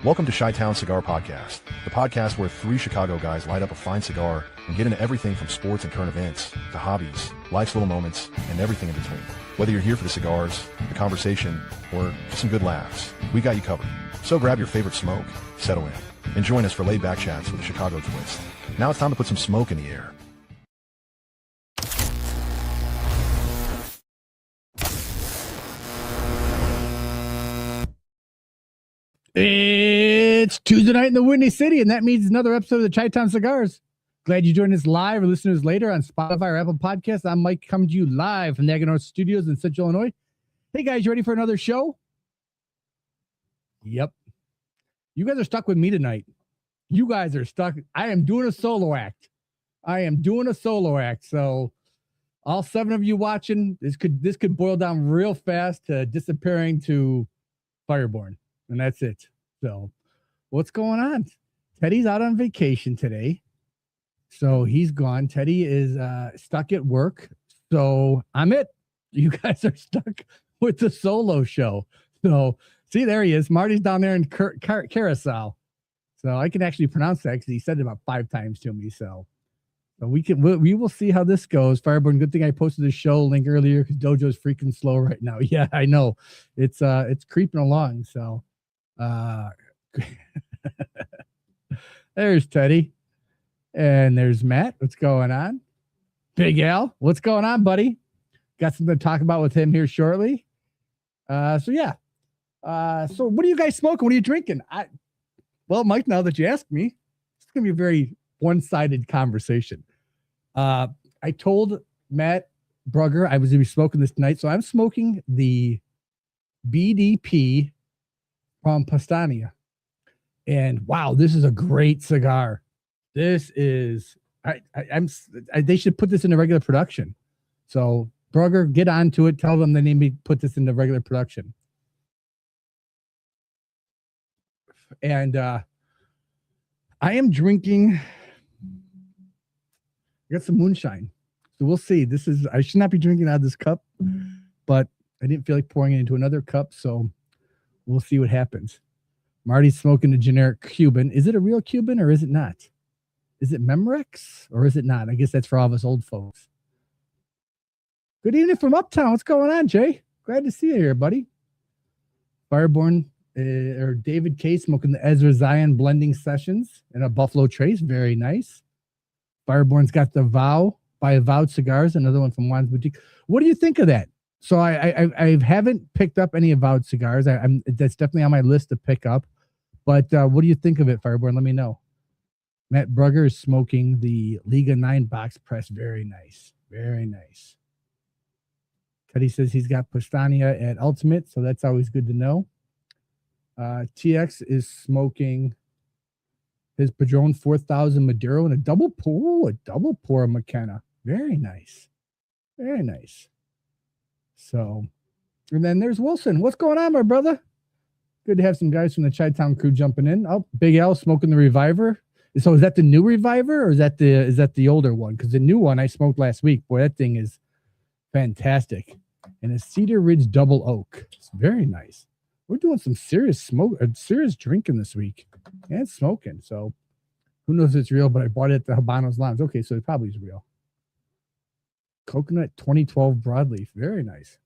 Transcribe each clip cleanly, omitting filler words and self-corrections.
Welcome to Chi-Town Cigar Podcast, the podcast where three Chicago guys light up a fine cigar and get into everything from sports and current events to hobbies, life's little moments, and everything in between. Whether you're here for the cigars, the conversation, or just some good laughs, we got you covered. So grab your favorite smoke, settle in, and join us for laid-back chats with a Chicago twist. Now it's time to put some smoke in the air. It's Tuesday night in the Windy City, and that means another episode of the Chi-Town Cigars. Glad you joined us live or listeners later on Spotify or Apple Podcasts. I'm Mike, coming to you live from the North Studios in Central Illinois. Hey guys, you ready for another show? Yep. You guys are stuck with me tonight. You guys are stuck. I am doing a solo act. So all 7 of you watching, this could boil down real fast to disappearing to Fireborn. And that's it. So what's going on? Teddy's out on vacation today. So he's gone. Teddy is stuck at work. So I'm it. You guys are stuck with the solo show. So see, there he is. Marty's down there in Carousel. So I can actually pronounce that because he said it about 5 times to me. So we will see how this goes. Fireborn, good thing I posted the show link earlier because Dojo's freaking slow right now. Yeah, I know. It's creeping along. So there's Teddy. And there's Matt. What's going on? Big Al. What's going on, buddy? Got something to talk about with him here shortly. So what are you guys smoking? What are you drinking? Well, Mike, now that you asked me, it's going to be a very one-sided conversation. I told Matt Brugger I was going to be smoking this tonight. So I'm smoking the BDP from Pastania. And wow, this is a great cigar. This is, they should put this into regular production. So Brugger, get onto it. Tell them they need me to put this into regular production. And I am drinking, I got some moonshine. So we'll see. I should not be drinking out of this cup, but I didn't feel like pouring it into another cup. So we'll see what happens. Marty's smoking a generic Cuban. Is it a real Cuban or is it not? Is it Memorex or is it not? I guess that's for all of us old folks. Good evening from Uptown. What's going on, Jay? Glad to see you here, buddy. Fireborn or David K smoking the Ezra Zion blending sessions in a Buffalo Trace. Very nice. Fireborn's got the Vow by Avowed Cigars, another one from Juan's Boutique. What do you think of that? So I haven't picked up any Avowed cigars. That's definitely on my list to pick up. But what do you think of it, Fireborn? Let me know. Matt Brugger is smoking the Liga 9 box press. Very nice. Very nice. Teddy says he's got Pastania at Ultimate, so that's always good to know. TX is smoking his Padron 4000 Maduro and a double pour McKenna. Very nice. Very nice. So, and then there's Wilson. What's going on, my brother? Good to have some guys from the Chi-Town crew jumping in. Oh, Big Al smoking the Reviver. So is that the new Reviver or is that the older one? Because the new one I smoked last week, boy, that thing is fantastic. And a Cedar Ridge Double Oak. It's very nice. We're doing some serious drinking this week and smoking. So who knows if it's real, but I bought it at the Habanos Lounge. Okay, so it probably is real. Coconut 2012 Broadleaf. Very nice.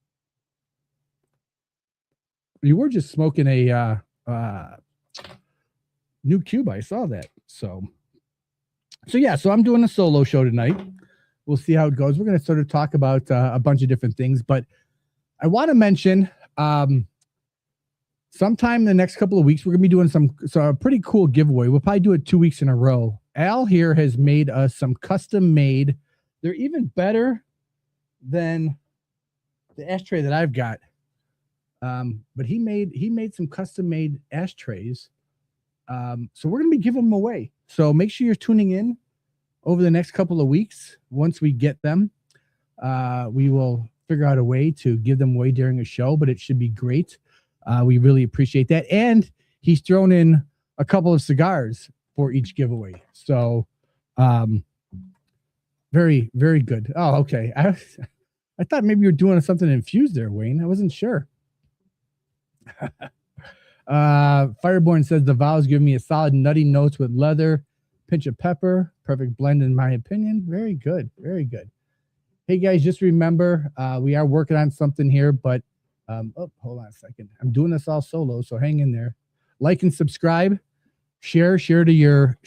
You were just smoking a new Cuba. I saw that. So I'm doing a solo show tonight. We'll see how it goes. We're going to sort of talk about a bunch of different things, but I want to mention sometime in the next couple of weeks, we're going to be doing a pretty cool giveaway. We'll probably do it 2 weeks in a row. Al here has made us some custom made. They're even better than the ashtray that I've got. But he made some custom made ashtrays. So we're going to be giving them away. So make sure you're tuning in over the next couple of weeks. Once we get them, we will figure out a way to give them away during a show, but it should be great. We really appreciate that. And he's thrown in a couple of cigars for each giveaway. So, very, very good. Oh, okay. I thought maybe you were doing something infused there, Wayne. I wasn't sure. Fireborn says the vows give me a solid nutty notes with leather, pinch of pepper, perfect blend in my opinion. Very good, very good. Hey guys, just remember we are working on something here, but hold on a second. I'm doing this all solo, so hang in there. Like and subscribe, share to your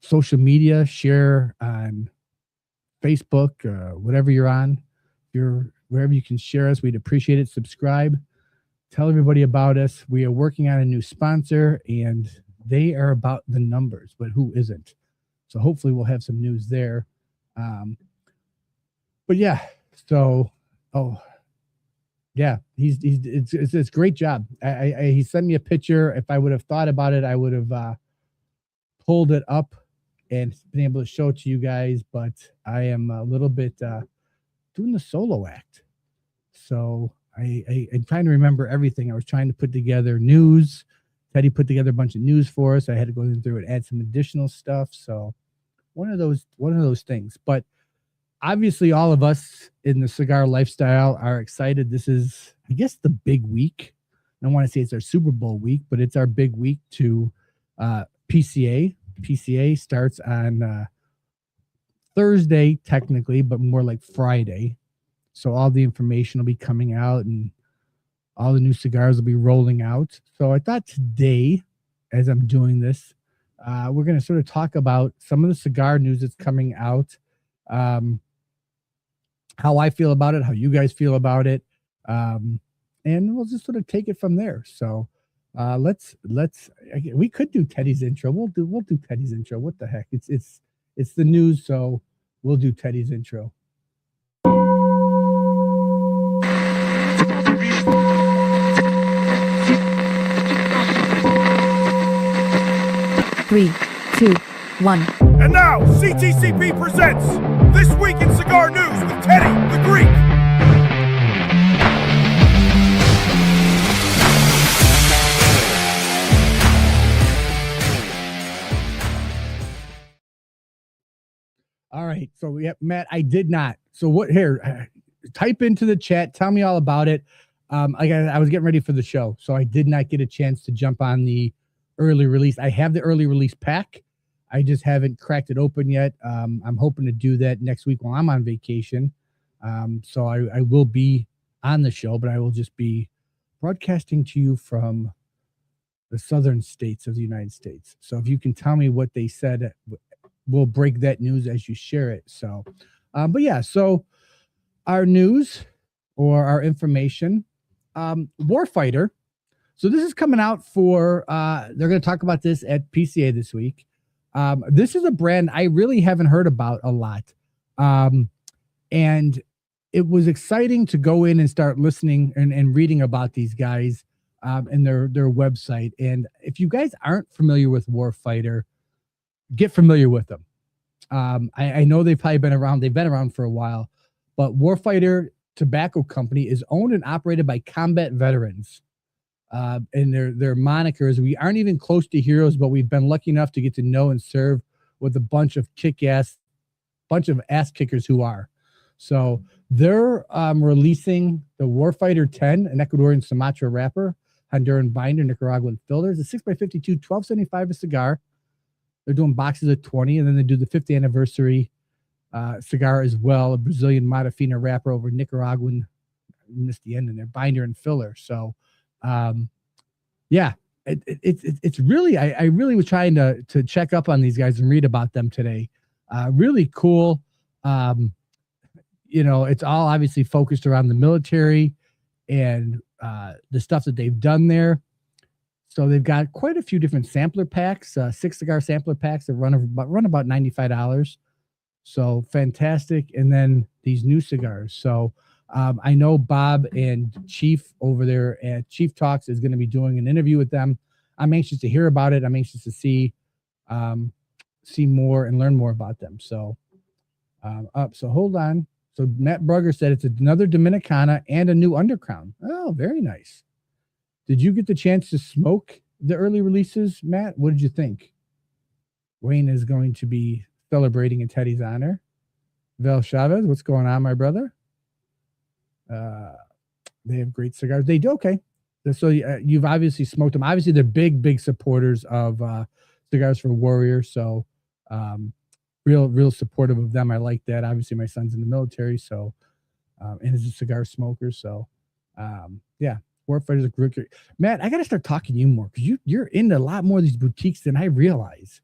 social media, share on Facebook, whatever you're on. Wherever you can share us, we'd appreciate it. Subscribe, tell everybody about us. We are working on a new sponsor, and they are about the numbers, but who isn't? So hopefully we'll have some news there. But yeah, so it's a great job. He sent me a picture. If I would have thought about it, I would have pulled it up and been able to show it to you guys. But I am a little bit doing the solo act. So I'm trying to remember everything. I was trying to put together news. Teddy put together a bunch of news for us. I had to go through and add some additional stuff. So one of those things. But obviously all of us in the cigar lifestyle are excited. This is, I guess, the big week. I don't want to say it's our Super Bowl week, but it's our big week to PCA. PCA starts on Thursday, technically, but more like Friday. So all the information will be coming out and all the new cigars will be rolling out. So I thought today, as I'm doing this, we're going to sort of talk about some of the cigar news that's coming out, how I feel about it, how you guys feel about it, and we'll just sort of take it from there. So we could do Teddy's intro. We'll do Teddy's intro. What the heck? It's the news, so we'll do Teddy's intro. 3, 2, 1. And now, CTCP presents This Week in Cigar News with Teddy the Greek. All right. So, yeah, Matt, I did not. So what here? Type into the chat. Tell me all about it. I was getting ready for the show, so I did not get a chance to jump on the early release. I have the early release pack. I just haven't cracked it open yet. I'm hoping to do that next week while I'm on vacation. So I will be on the show, but I will just be broadcasting to you from the southern states of the United States. So if you can tell me what they said, we'll break that news as you share it. So, but yeah, so our news or our information, Warfighter. So this is coming out for, they're going to talk about this at PCA this week. This is a brand I really haven't heard about a lot. And it was exciting to go in and start listening and reading about these guys and their website. And if you guys aren't familiar with Warfighter, get familiar with them. I know they've probably been around. They've been around for a while, but Warfighter Tobacco Company is owned and operated by combat veterans. And their monikers, we aren't even close to heroes, but we've been lucky enough to get to know and serve with a bunch of ass kickers who are. So they're releasing the Warfighter 10, an Ecuadorian Sumatra wrapper, Honduran binder, Nicaraguan fillers, a 6x52, $12.75 a cigar. They're doing boxes of 20, and then they do the 50th anniversary cigar as well, a Brazilian Matafina wrapper over Nicaraguan, missed the end in there, binder and filler. So yeah, it's really, I really was trying to check up on these guys and read about them today. Really cool. It's all obviously focused around the military and the stuff that they've done there. So they've got quite a few different sampler packs, 6 cigar sampler packs that run about $95. So fantastic. And then these new cigars. So I know Bob and Chief over there at Chief Talks is going to be doing an interview with them. I'm anxious to hear about it. I'm anxious to see more and learn more about them. So so hold on. So Matt Brugger said it's another Dominicana and a new Undercrown. Oh, very nice. Did you get the chance to smoke the early releases, Matt? What did you think? Wayne is going to be celebrating in Teddy's honor. Val Chavez, what's going on, my brother? They have great cigars. They do okay. So you've obviously smoked them. Obviously, they're big supporters of Cigars for Warrior. So real supportive of them. I like that. Obviously, my son's in the military, so and is a cigar smoker. So yeah, Warfighter's a great. Matt, I got to start talking to you more because you're into a lot more of these boutiques than I realize,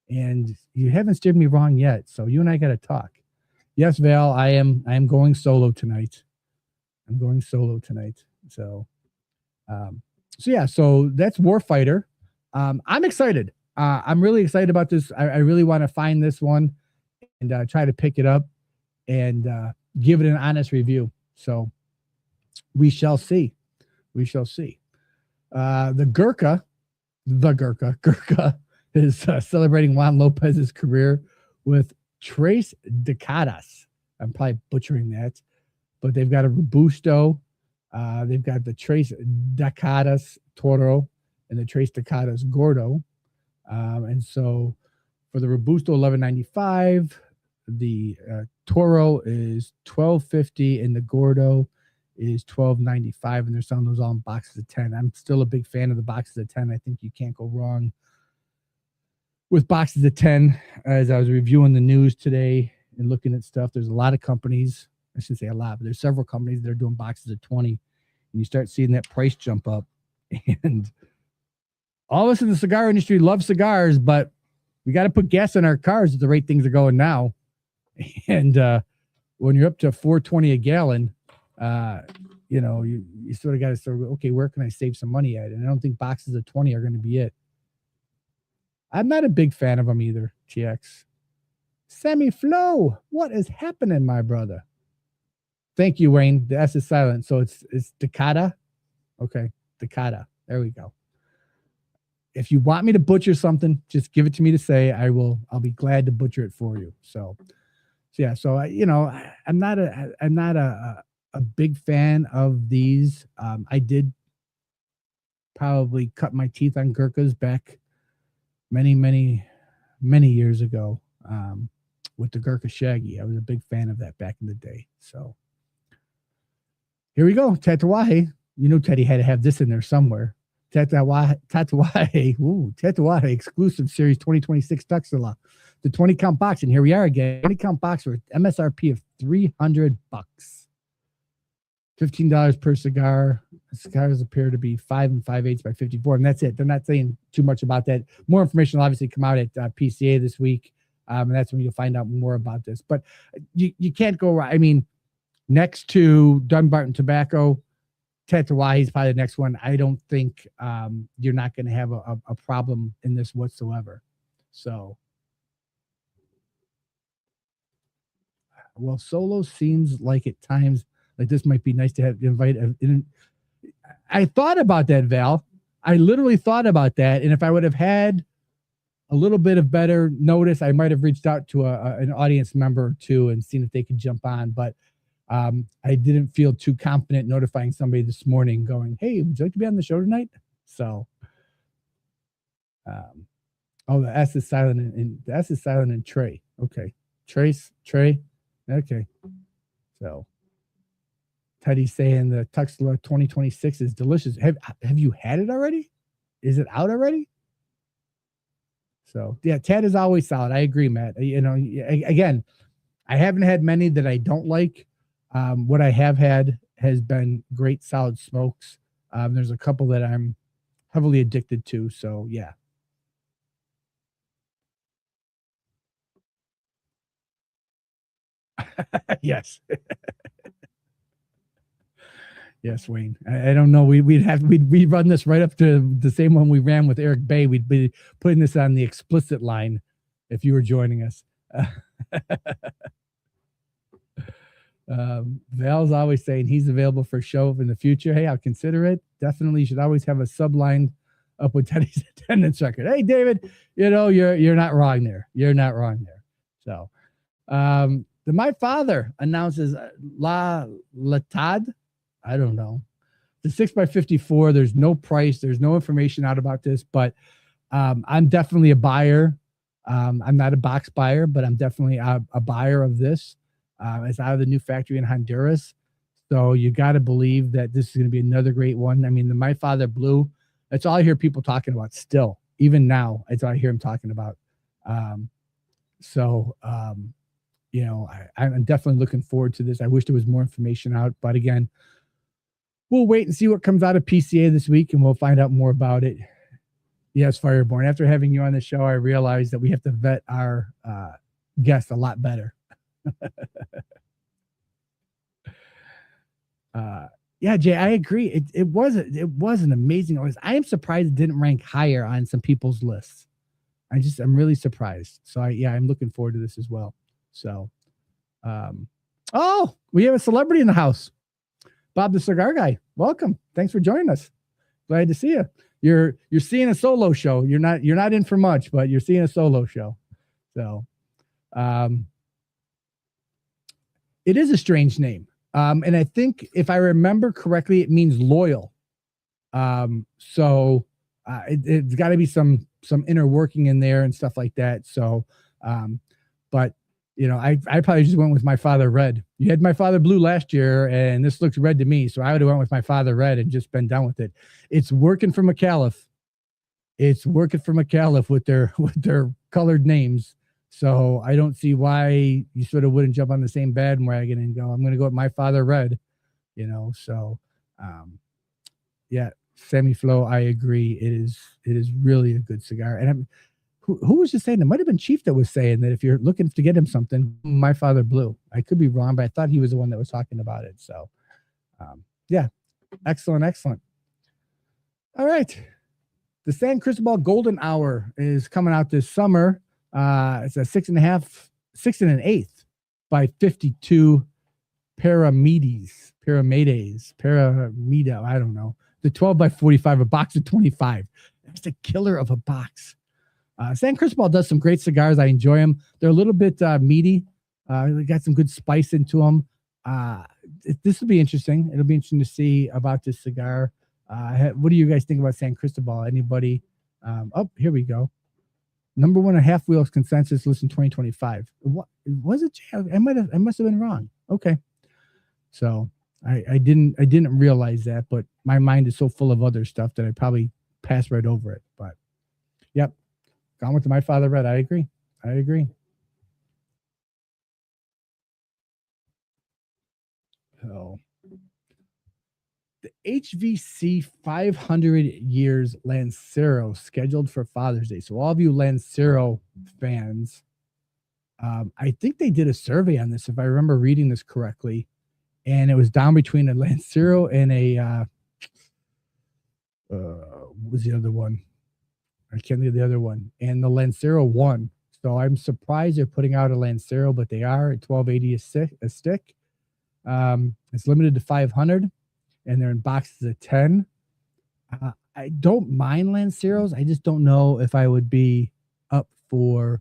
and you haven't steered me wrong yet. So you and I got to talk. Yes, Val, I am going solo tonight. I'm going solo tonight. So so that's Warfighter. I'm excited. I'm really excited about this. I really want to find this one and try to pick it up and give it an honest review. So we shall see. We shall see. The Gurkha is celebrating Juan Lopez's career with Tres Decadas. I'm probably butchering that, but they've got a Robusto. They've got the Tres Decadas Toro and the Tres Decadas Gordo. And so for the Robusto, $11.95. The Toro is $12.50, and the Gordo is $12.95. And they're selling those all in boxes of 10. I'm still a big fan of the boxes of 10. I think you can't go wrong with boxes of 10. As I was reviewing the news today and looking at stuff, there's a lot of companies. I shouldn't say a lot, but there's several companies that are doing boxes of 20. And you start seeing that price jump up. And all of us in the cigar industry love cigars, but we got to put gas in our cars at the rate things are going now. And when you're up to $4.20 a gallon, you sort of got to sort of, okay, where can I save some money at? And I don't think boxes of 20 are going to be it. I'm not a big fan of them either, TX. Sammy Flo, what is happening, my brother? Thank you, Wayne. The S is silent, so it's Decada. Okay, Decada. There we go. If you want me to butcher something, just give it to me to say. I'll be glad to butcher it for you. So yeah. So I'm not a big fan of these. I did probably cut my teeth on Gurkhas back many years ago with the Gurkha Shaggy. I was a big fan of that back in the day. So here we go. Tatuaje. Teddy had to have this in there somewhere. Tatuaje exclusive series 2026 Tuxila. The 20 count box. And here we are again. 20 count box with MSRP of $300. $15 per cigar. The cigars appear to be 5 5/8 by 54, and that's it. They're not saying too much about that. More information will obviously come out at PCA this week, and that's when you'll find out more about this. But you can't go right. I mean, next to Dunbarton Tobacco, Tatuaje is probably the next one. I don't think you're not going to have a problem in this whatsoever. So, well, solo seems like at times like this might be nice to have invite. I thought about that, Val. I literally thought about that. And if I would have had a little bit of better notice, I might have reached out to an audience member or two and seen if they could jump on. But I didn't feel too confident notifying somebody this morning going, hey, would you like to be on the show tonight? So, the S is silent and the S is silent in Trey. Okay. Trey. Okay. So Teddy's saying the Tuxila 2026 is delicious. Have you had it already? Is it out already? So yeah, Ted is always solid. I agree, Matt. Again, I haven't had many that I don't like. What I have had has been great, solid smokes. There's a couple that I'm heavily addicted to. So yeah. Yes. Yes, Wayne. I don't know. We'd run this right up to the same one we ran with Eric Bay. We'd be putting this on the explicit line if you were joining us. Val's always saying he's available for a show in the future. Hey, I'll consider it. Definitely should always have a subline up with Teddy's attendance record. Hey, David, you're not wrong there. You're not wrong there. So, my father announces La Latade. I don't know. The 6x54. There's no price. There's no information out about this, but I'm definitely a buyer. I'm not a box buyer, but I'm definitely a buyer of this. It's out of the new factory in Honduras. So you got to believe that this is going to be another great one. I mean, the My Father Blue, that's all I hear people talking about still. Even now, that's all I hear them talking about. I'm definitely looking forward to this. I wish there was more information out, but again, we'll wait and see what comes out of PCA this week, and we'll find out more about it. Yes, Fireborn. After having you on the show, I realized that we have to vet our guests a lot better. Yeah, Jay, I agree. It was an amazing list. I am surprised it didn't rank higher on some people's lists. I'm really surprised. So I'm looking forward to this as well. So, we have a celebrity in the house. Bob the Cigar Guy. Welcome. Thanks for joining us. Glad to see you. You're seeing a solo show. You're not in for much, but you're seeing a solo show. So, it is a strange name. And I think if I remember correctly, it means loyal. It's got to be some inner working in there and stuff like that. So, but I probably just went with My Father Red. You had My Father Blue last year, and this looks red to me. So I would have went with My Father Red and just been done with it. It's working for McAuliffe. It's working for McAuliffe with their colored names. So I don't see why you sort of wouldn't jump on the same bandwagon and go, I'm going to go with My Father Red, So, Sammy Flo, I agree. It is really a good cigar. And who was just saying? It might have been Chief that was saying that if you're looking to get him something, My Father Blue. I could be wrong, but I thought he was the one that was talking about it. So, excellent. All right. The San Cristobal Golden Hour is coming out this summer. It's a 6 1/8 by 52 Paramida. I don't know. The 12 by 45, a box of 25. That's a killer of a box. San Cristobal does some great cigars. I enjoy them. They're a little bit meaty. They got some good spice into them. This will be interesting. It'll be interesting to see about this cigar. What do you guys think about San Cristobal? Anybody? Here we go. Number 1 on Half Wheels consensus list in 2025. What was it? I must have been wrong. Okay. So I didn't realize that, but my mind is so full of other stuff that I probably passed right over it. But yep. Gone with the My Father Red. I agree. So the HVC 500 years Lancero scheduled for Father's Day. So all of you Lancero fans, I think they did a survey on this, if I remember reading this correctly, and it was down between a Lancero and a what was the other one? I can't think of the other one. And the Lancero won. So I'm surprised they're putting out a Lancero, but they are at $12.80 a stick. It's limited to 500. And they're in boxes of 10. I don't mind Lanceros. I just don't know if I would be up for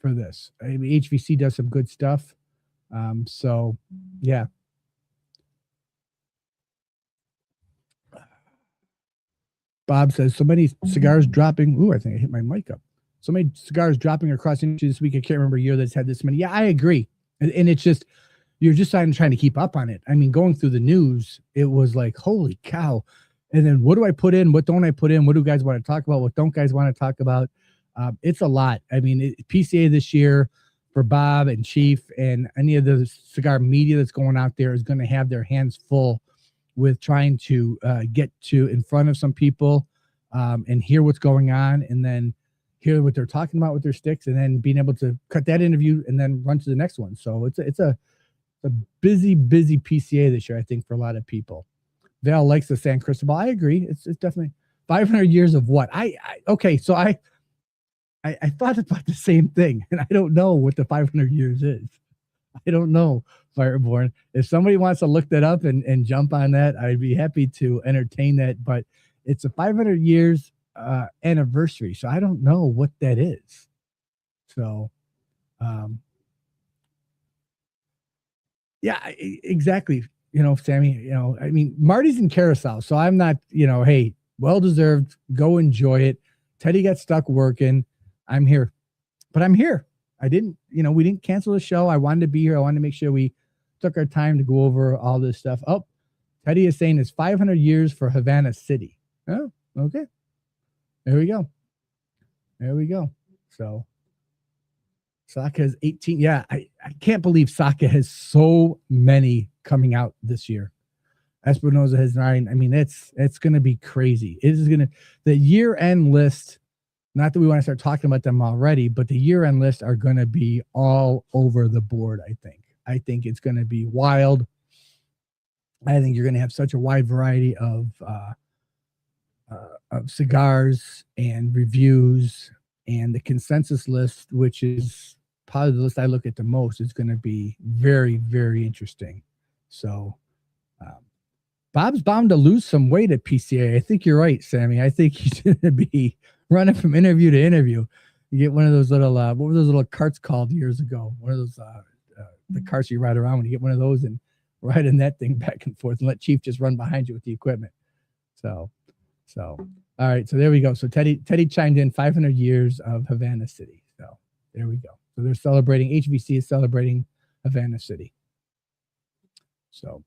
this. I mean, HVC does some good stuff. So yeah. Bob says, so many cigars dropping. Ooh, I think I hit my mic up. So many cigars dropping across the industry this week. I can't remember a year that's had this many. Yeah, I agree. And it's just, you're just trying to keep up on it. I mean, going through the news, it was like, holy cow. And then what do I put in? What don't I put in? What do guys want to talk about? What don't guys want to talk about? It's a lot. I mean, PCA this year for Bob and Chief and any of the cigar media that's going out there is going to have their hands full with trying to get to in front of some people and hear what's going on and then hear what they're talking about with their sticks and then being able to cut that interview and then run to the next one. So it's a busy PCA this year, I think, for a lot of people. Val likes the San Cristobal. I agree. It's definitely 500 years of what? Okay, so I thought about the same thing, and I don't know what the 500 years is. I don't know, Fireborn. If somebody wants to look that up and jump on that, I'd be happy to entertain that. But it's a 500 years anniversary, so I don't know what that is. So, yeah, exactly. Sammy, I mean, Marty's in Carousel, so I'm not, hey, well-deserved, go enjoy it. Teddy got stuck working. I'm here, but I'm here. I didn't, we didn't cancel the show. I wanted to be here. I wanted to make sure we took our time to go over all this stuff. Oh, Teddy is saying it's 500 years for Havana City. Oh, okay. There we go. There we go. So Saka has 18. Yeah, I can't believe Saka has so many coming out this year. Espinosa has 9. I mean, it's going to be crazy. It is going to, the year-end list, not that we want to start talking about them already, but the year-end list are going to be all over the board, I think. I think it's going to be wild. I think you're going to have such a wide variety of cigars and reviews, and the consensus list, which is probably the list I look at the most, is going to be very, very interesting. So Bob's bound to lose some weight at PCA. I think you're right, Sammy. I think he's going to be running from interview to interview. You get one of those little, what were those little carts called years ago? One of those, the carts you ride around, when you get one of those and ride in that thing back and forth and let Chief just run behind you with the equipment. So, all right. So there we go. So Teddy chimed in 500 years of Havana City. So there we go. So they're celebrating, HVC is celebrating Havana City. So,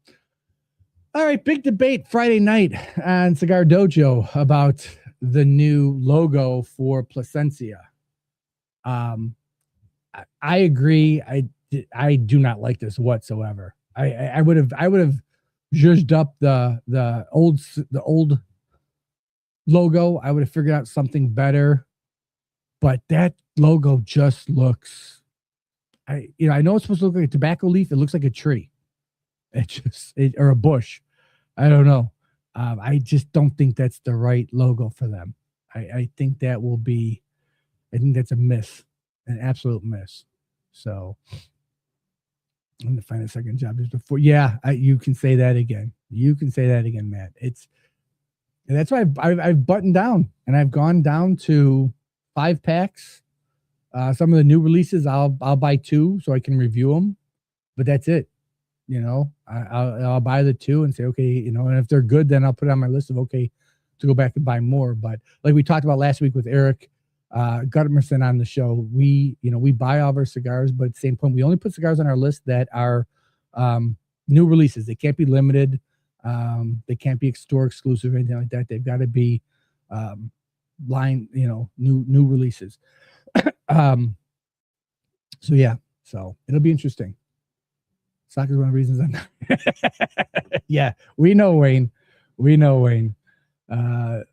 all right, big debate Friday night on Cigar Dojo about the new logo for Plasencia. I agree. I do not like this whatsoever. I would have zhuzhed up the old logo. I would have figured out something better, but that logo just looks. I know it's supposed to look like a tobacco leaf. It looks like a tree. Or a bush. I don't know. I just don't think that's the right logo for them. I think that will be, I think that's a miss, an absolute miss. So I'm going to find a second job just before. Yeah, you can say that again. You can say that again, Matt. And that's why I've buttoned down, and I've gone down to 5 packs. Some of the new releases, I'll buy 2 so I can review them, but that's it. I'll buy the 2 and say, okay, and if they're good, then I'll put it on my list of, okay, to go back and buy more. But like we talked about last week with Eric Gutmerson on the show, we buy all of our cigars, but at the same point, we only put cigars on our list that are new releases. They can't be limited. They can't be store exclusive or anything like that. They've got to be new releases. So yeah, so it'll be interesting. Soccer's one of the reasons I'm not. Yeah, we know Wayne. The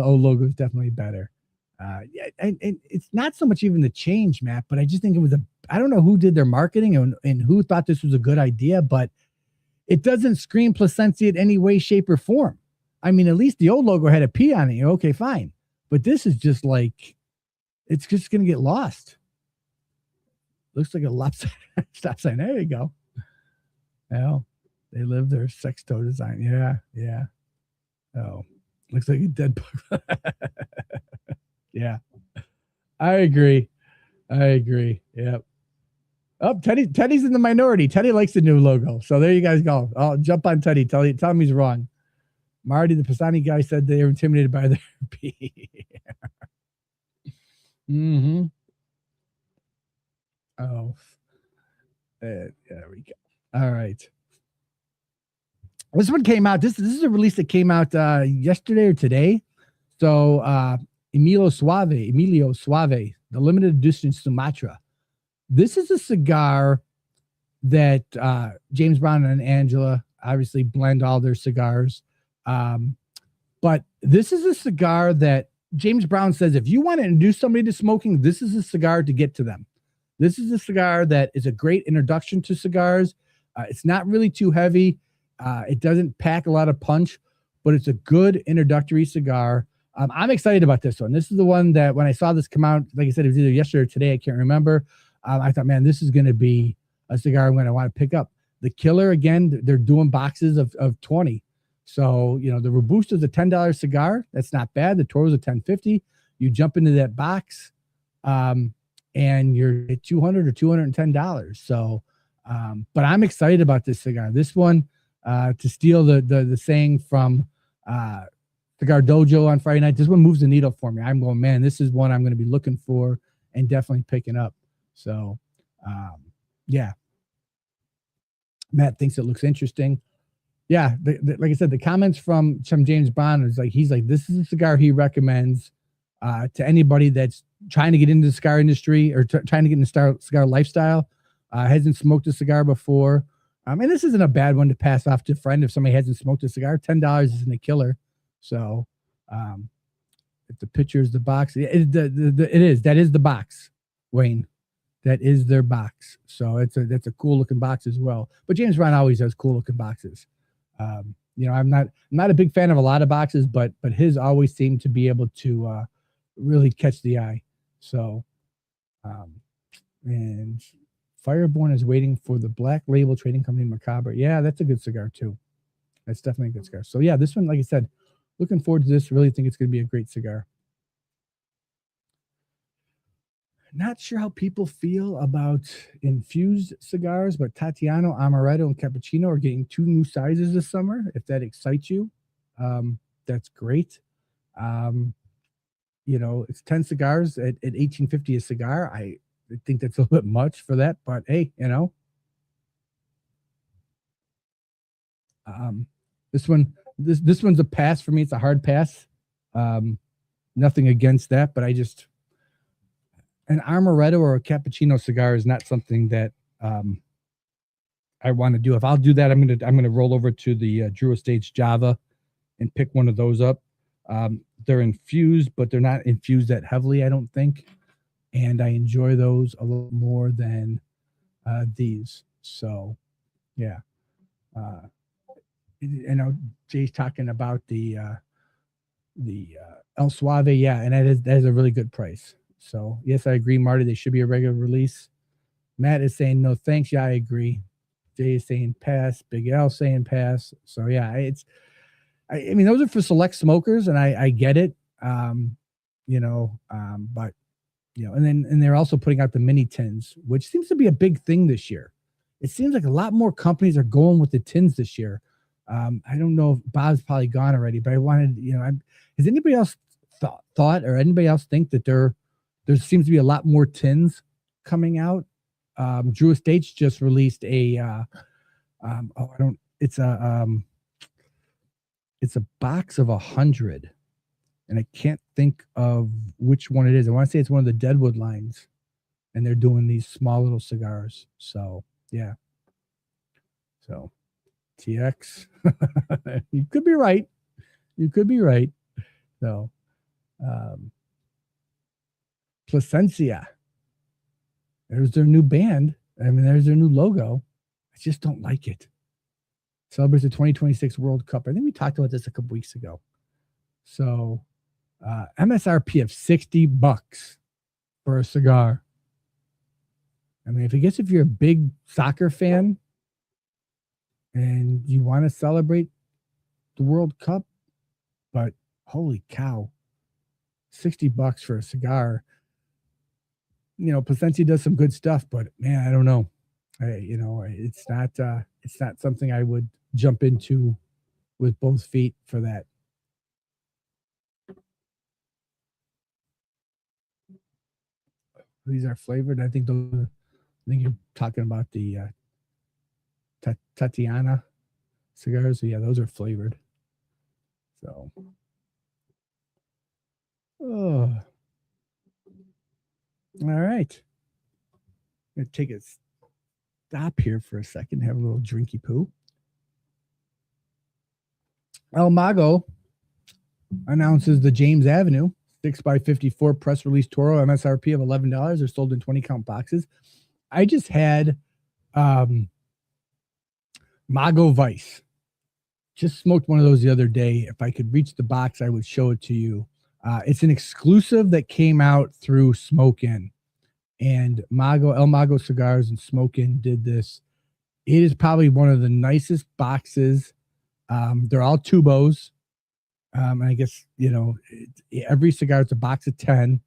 old logo is definitely better. And it's not so much even the change, Matt, but I just think it was I don't know who did their marketing and who thought this was a good idea, but it doesn't scream Plasencia in any way, shape, or form. I mean, at least the old logo had a P on it. Okay, fine. But this is just like, it's just going to get lost. Looks like a lopsided stop sign. There you go. Well, they live their sexto design. Yeah. Oh, looks like a dead bug. Yeah, I agree. Yep. Oh, Teddy's in the minority. Teddy likes the new logo. So there you guys go. I'll jump on Teddy. Tell him he's wrong. Marty, the Pisani guy, said they were intimidated by their P. Mm-hmm. Oh. There we go. All right. This one came out. This is a release that came out yesterday or today. So Emilio Suave, the limited edition Sumatra. This is a cigar that James Brown and Angela obviously blend all their cigars. But this is a cigar that James Brown says, if you want to introduce somebody to smoking, this is a cigar to get to them. This is a cigar that is a great introduction to cigars. It's not really too heavy. It doesn't pack a lot of punch, but it's a good introductory cigar. I'm excited about this one. This is the one that when I saw this come out, like I said, it was either yesterday or today, I can't remember. I thought, man, this is going to be a cigar I'm going to want to pick up. The Killer, again, they're doing boxes of 20. So, the Robusto is a $10 cigar. That's not bad. The Toro is a $10.50. You jump into that box, and you're at $200 or $210. So, but I'm excited about this cigar. This one, to steal the saying from Cigar Dojo on Friday night, this one moves the needle for me. I'm going, man, this is one I'm going to be looking for and definitely picking up. So, yeah. Matt thinks it looks interesting. Yeah, like I said, the comments from James Bond is like, he's like, this is a cigar he recommends to anybody that's trying to get into the cigar industry or trying to get into the cigar lifestyle, hasn't smoked a cigar before. And this isn't a bad one to pass off to a friend if somebody hasn't smoked a cigar. $10 isn't a killer. So if the picture is the box, it is. That is the box, Wayne. That is their box. So that's a cool looking box as well. But James Brown always does cool looking boxes. I'm not a big fan of a lot of boxes, but his always seemed to be able to really catch the eye. So, and Fireborn is waiting for the Black Label Trading Company Macabre. Yeah, that's a good cigar too. That's definitely a good cigar. So yeah, this one, like I said, looking forward to this. Really think it's going to be a great cigar. Not sure how people feel about infused cigars, but Tatiano, Amaretto, and Cappuccino are getting 2 new sizes this summer. If that excites you, that's great. It's 10 cigars at $18.50 a cigar. I think that's a little bit much for that, but hey, this one's a pass for me. It's a hard pass. Nothing against that, but an Amaretto or a Cappuccino cigar is not something that I want to do. If I'll do that, I'm gonna roll over to the Drew Estates Java and pick one of those up. They're infused, but they're not infused that heavily, I don't think. And I enjoy those a little more than these. So, yeah. Jay's talking about the El Suave, yeah, and that is a really good price. So, yes, I agree, Marty. They should be a regular release. Matt is saying no thanks. Yeah, I agree. Jay is saying pass. Big L saying pass. So, yeah, I mean, those are for select smokers, and I get it. But and they're also putting out the mini tins, which seems to be a big thing this year. It seems like a lot more companies are going with the tins this year. I don't know if Bob's probably gone already, but I wanted, has anybody else thought or anybody else think that there seems to be a lot more tins coming out? Drew Estates just released it's a box of 100, and I can't think of which one it is. I want to say it's one of the Deadwood lines, and they're doing these small little cigars. So yeah. So TX, you could be right. So, Placencia. There's their new band. I mean, there's their new logo. I just don't like it. Celebrates the 2026 World Cup. I think we talked about this a couple weeks ago. So, MSRP of $60 for a cigar. I mean, if you're a big soccer fan and you want to celebrate the World Cup, but holy cow, $60 for a cigar. Placencia does some good stuff, but man, I don't know. It's not something I would jump into with both feet for that. These are flavored. I think you're talking about the Tatiana cigars. So yeah, those are flavored. So, all right. I'm gonna take a stop here for a second, have a little drinky poo. El Mago announces the James Avenue 6x54 press release Toro, MSRP of $11. They're sold in 20 count boxes. I just had Mago Vice. Just smoked one of those the other day. If I could reach the box, I would show it to you. It's an exclusive that came out through Smoke Inn, and El Mago Cigars and Smoke Inn did this. It is probably one of the nicest boxes. They're all tubos. I guess, every cigar is a box of 10.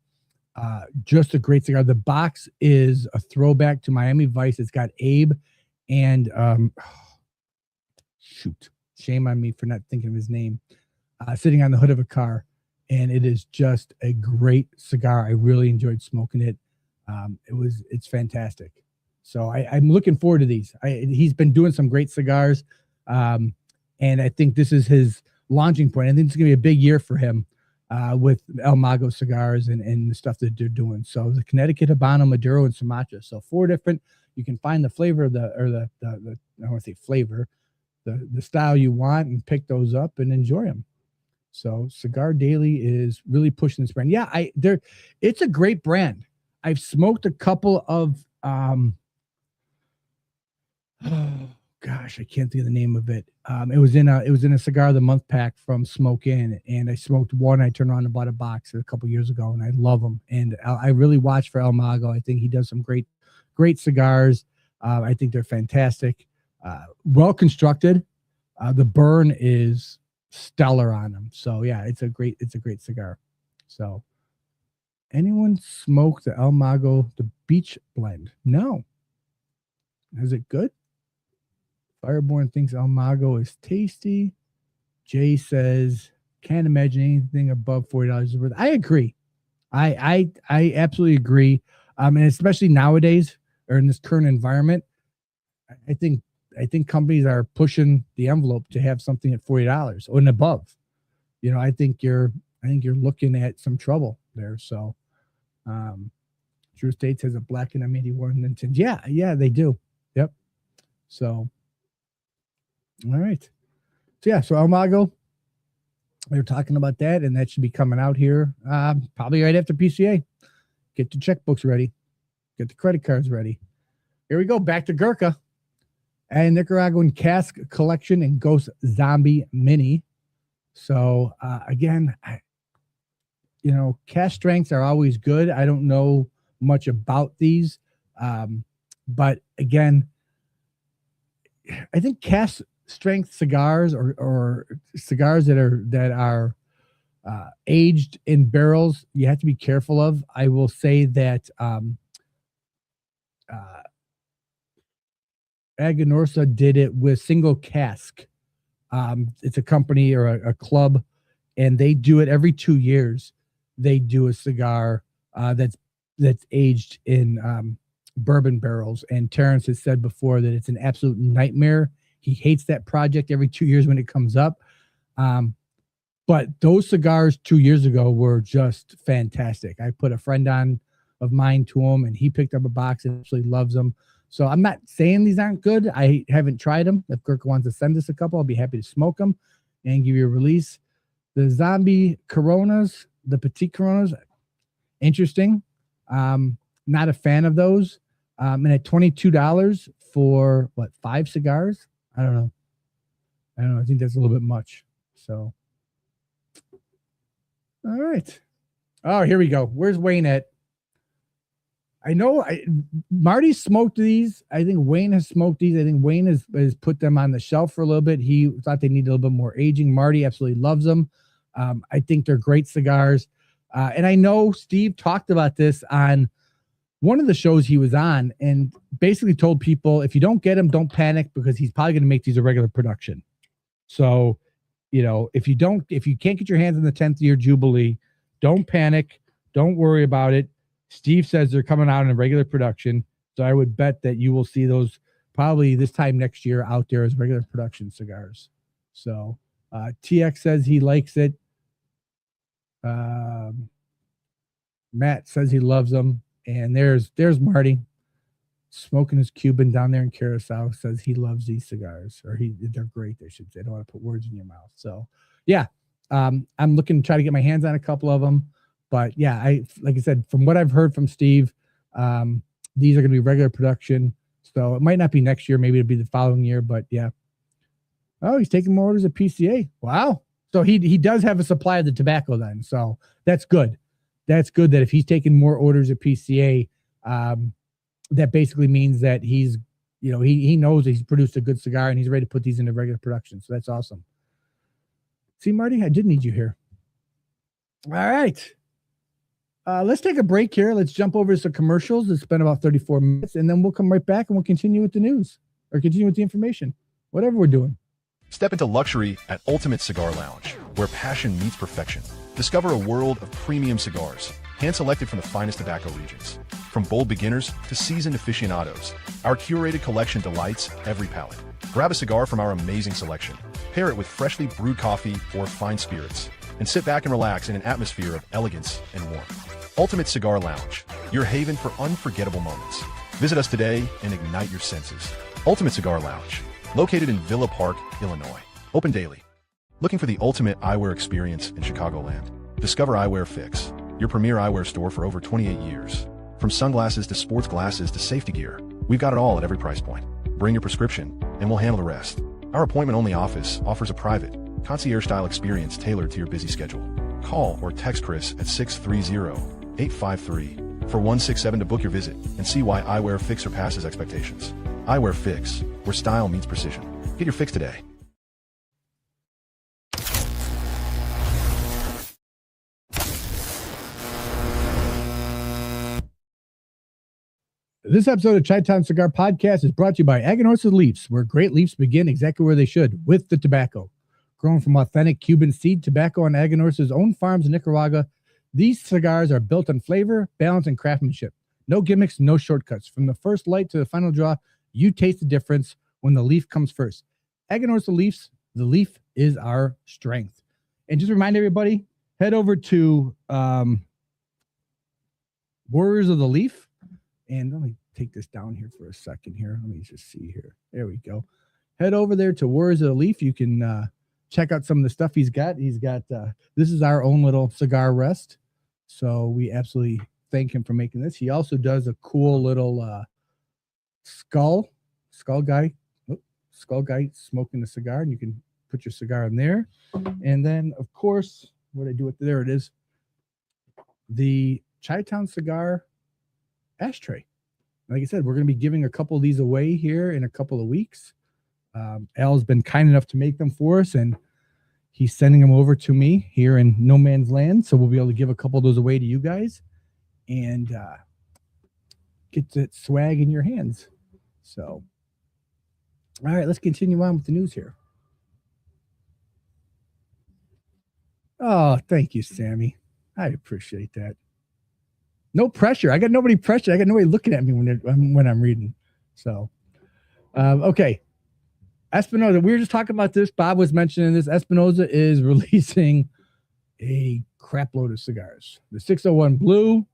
Just a great cigar. The box is a throwback to Miami Vice. It's got Abe and shame on me for not thinking of his name, sitting on the hood of a car. And it is just a great cigar. I really enjoyed smoking it. It's fantastic. So I'm looking forward to these. He's been doing some great cigars. And I think this is his launching point. I think it's going to be a big year for him with El Mago cigars and the stuff that they're doing. So the Connecticut, Habano, Maduro, and Sumatra. So 4 different. You can find the flavor of the I don't want to say flavor, the style you want, and pick those up and enjoy them. So Cigar Daily is really pushing this brand. Yeah, it's a great brand. I've smoked a couple of oh gosh, I can't think of the name of it. It was in a Cigar of the Month pack from Smoke Inn, and I smoked one. I turned around and bought a box a couple years ago, and I love them. And I really watch for El Mago. I think he does some great cigars. I think they're fantastic, well constructed. The burn is stellar on them. So yeah, it's a great cigar. So anyone smoke the El Mago, the Beach Blend? No. Is it good? Fireborn thinks El Mago is tasty. Jay says, can't imagine anything above $40 worth. I agree. I absolutely agree. And especially nowadays or in this current environment, I think companies are pushing the envelope to have something at $40 or and above. You know, I think you're looking at some trouble there. So True States has a black and M81 and tins. Yeah, they do. Yep. So all right. So El Mago, we were talking about that, and that should be coming out here probably right after PCA. Get your checkbooks ready. Get the credit cards ready. Here we go. Back to Gurkha and Nicaraguan Cask Collection and Ghost Zombie Mini. So again, cask strengths are always good. I don't know much about these, but again, I think cask strength cigars or cigars that are aged in barrels, you have to be careful of. I will say that Aganorsa did it with Single Cask. It's a company or a club, and they do it every 2 years. They do a cigar that's aged in bourbon barrels. And Terrence has said before that it's an absolute nightmare. He hates that project every 2 years when it comes up. But those cigars 2 years ago were just fantastic. I put a friend on of mine to him, and he picked up a box and absolutely loves them. So I'm not saying these aren't good. I haven't tried them. If Gurkha wants to send us a couple, I'll be happy to smoke them and give you a release. The Zombie Coronas, the Petite Coronas, interesting. Not a fan of those. And at $22 for 5 cigars? I don't know. I think that's a little bit much. So, all right. Oh, here we go. Where's Wayne at? I know Marty smoked these. I think Wayne has smoked these. I think Wayne has put them on the shelf for a little bit. He thought they needed a little bit more aging. Marty absolutely loves them. I think they're great cigars. And I know Steve talked about this on one of the shows he was on and basically told people, if you don't get him, don't panic, because he's probably going to make these a regular production. So, if you can't get your hands on the 10th year Jubilee, don't panic. Don't worry about it. Steve says they're coming out in a regular production. So I would bet that you will see those probably this time next year out there as regular production cigars. So TX says he likes it. Matt says he loves them. And there's Marty smoking his Cuban down there in Curacao, says he loves these cigars, or they're great. They should say. I don't want to put words in your mouth. So yeah, I'm looking to try to get my hands on a couple of them, but yeah, like I said, from what I've heard from Steve, these are going to be regular production. So it might not be next year. Maybe it'll be the following year, but yeah. Oh, he's taking more orders at PCA. Wow. So he does have a supply of the tobacco then. So that's good. That's good that if he's taking more orders at PCA, that basically means that he's, he knows that he's produced a good cigar and he's ready to put these into regular production. So that's awesome. See, Marty, I did need you here. All right. Let's take a break here. Let's jump over to some commercials. It's been about 34 minutes, and then we'll come right back and we'll continue with the news or continue with the information, whatever we're doing. Step into luxury at Ultimate Cigar Lounge, where passion meets perfection. Discover a world of premium cigars, hand-selected from the finest tobacco regions. From From bold beginners to seasoned aficionados, our curated collection delights every palate. Grab a cigar from our amazing selection, pair it with freshly brewed coffee or fine spirits, and sit back and relax in an atmosphere of elegance and warmth. Ultimate Cigar Lounge, your haven for unforgettable moments. Visit us today and ignite your senses. Ultimate Cigar Lounge, located in Villa Park, Illinois. Open daily. Looking for the ultimate eyewear experience in Chicagoland? Discover Eyewear Fix, your premier eyewear store for over 28 years. From sunglasses to sports glasses to safety gear, we've got it all at every price point. Bring your prescription, and we'll handle the rest. Our appointment-only office offers a private, concierge-style experience tailored to your busy schedule. Call or text Chris at 630-853-4167 to book your visit and see why Eyewear Fix surpasses expectations. Eyewear Fix, where style meets precision. Get your fix today. This episode of Chi-Town Cigar Podcast is brought to you by Aganorsa Leafs, where great leafs begin exactly where they should, with the tobacco. Grown from authentic Cuban seed tobacco on Aganorsa's own farms in Nicaragua, these cigars are built on flavor, balance, and craftsmanship. No gimmicks, no shortcuts. From the first light to the final draw, you taste the difference when the leaf comes first. Aganorsa Leafs, the leaf is our strength. And just remind everybody, head over to Warriors of the Leaf. And let me take this down here for a second here. Let me just see here. There we go. Head over there to Warriors of the Leaf. You can check out some of the stuff he's got. He's got, this is our own little cigar rest. So we absolutely thank him for making this. He also does a cool little skull guy smoking a cigar. And you can put your cigar in there. And then, of course, what I do with, there it is, the Chi-Town Cigar ashtray. Like I said, we're going to be giving a couple of these away here in a couple of weeks. Al's been kind enough to make them for us, and he's sending them over to me here in no man's land. So we'll be able to give a couple of those away to you guys and get that swag in your hands. So, all right, let's continue on with the news here. Oh, thank you, Sammy. I appreciate that. No pressure. I got nobody pressured. I got nobody looking at me when I'm reading. So, okay. Espinosa, we were just talking about this. Bob was mentioning this. Espinosa is releasing a crap load of cigars. The 601 Blue,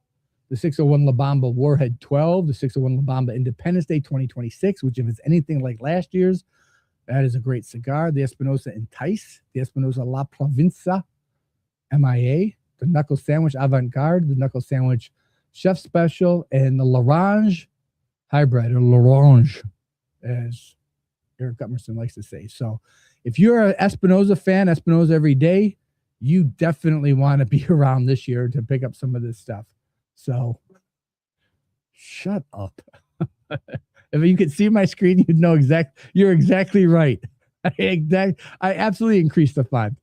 the 601 La Bamba Warhead 12, the 601 La Bamba Independence Day 2026, which if it's anything like last year's, that is a great cigar. The Espinosa Entice, the Espinosa La Provincia MIA, the Knuckle Sandwich Avant-Garde, the Knuckle Sandwich Chef Special, and the L'Orange Hybrid, or L'Orange, as Eric Gutmerson likes to say. So if you're an Espinosa fan, Espinosa every day, you definitely want to be around this year to pick up some of this stuff. So shut up. If you could see my screen, you'd know you're exactly right. I absolutely increased the font.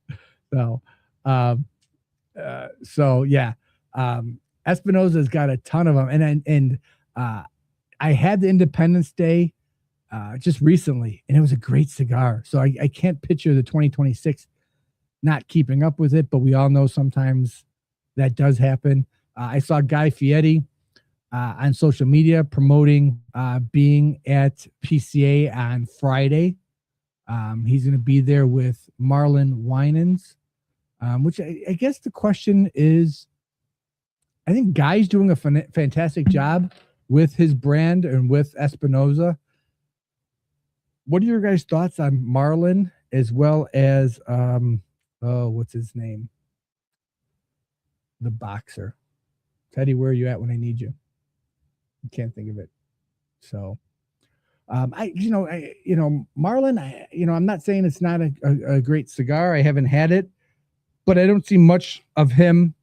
So yeah. Espinosa's got a ton of them, and I had the Independence Day just recently, and it was a great cigar. So I can't picture the 2026 not keeping up with it, but we all know sometimes that does happen. I saw Guy Fieri on social media promoting being at PCA on Friday. He's going to be there with Marlon Winans, which I guess the question is, I think Guy's doing a fantastic job with his brand and with Espinosa. What are your guys' thoughts on Marlon, as well as, what's his name? The boxer. Teddy, where are you at when I need you? I can't think of it. So, Marlon, I'm not saying it's not a great cigar. I haven't had it, but I don't see much of him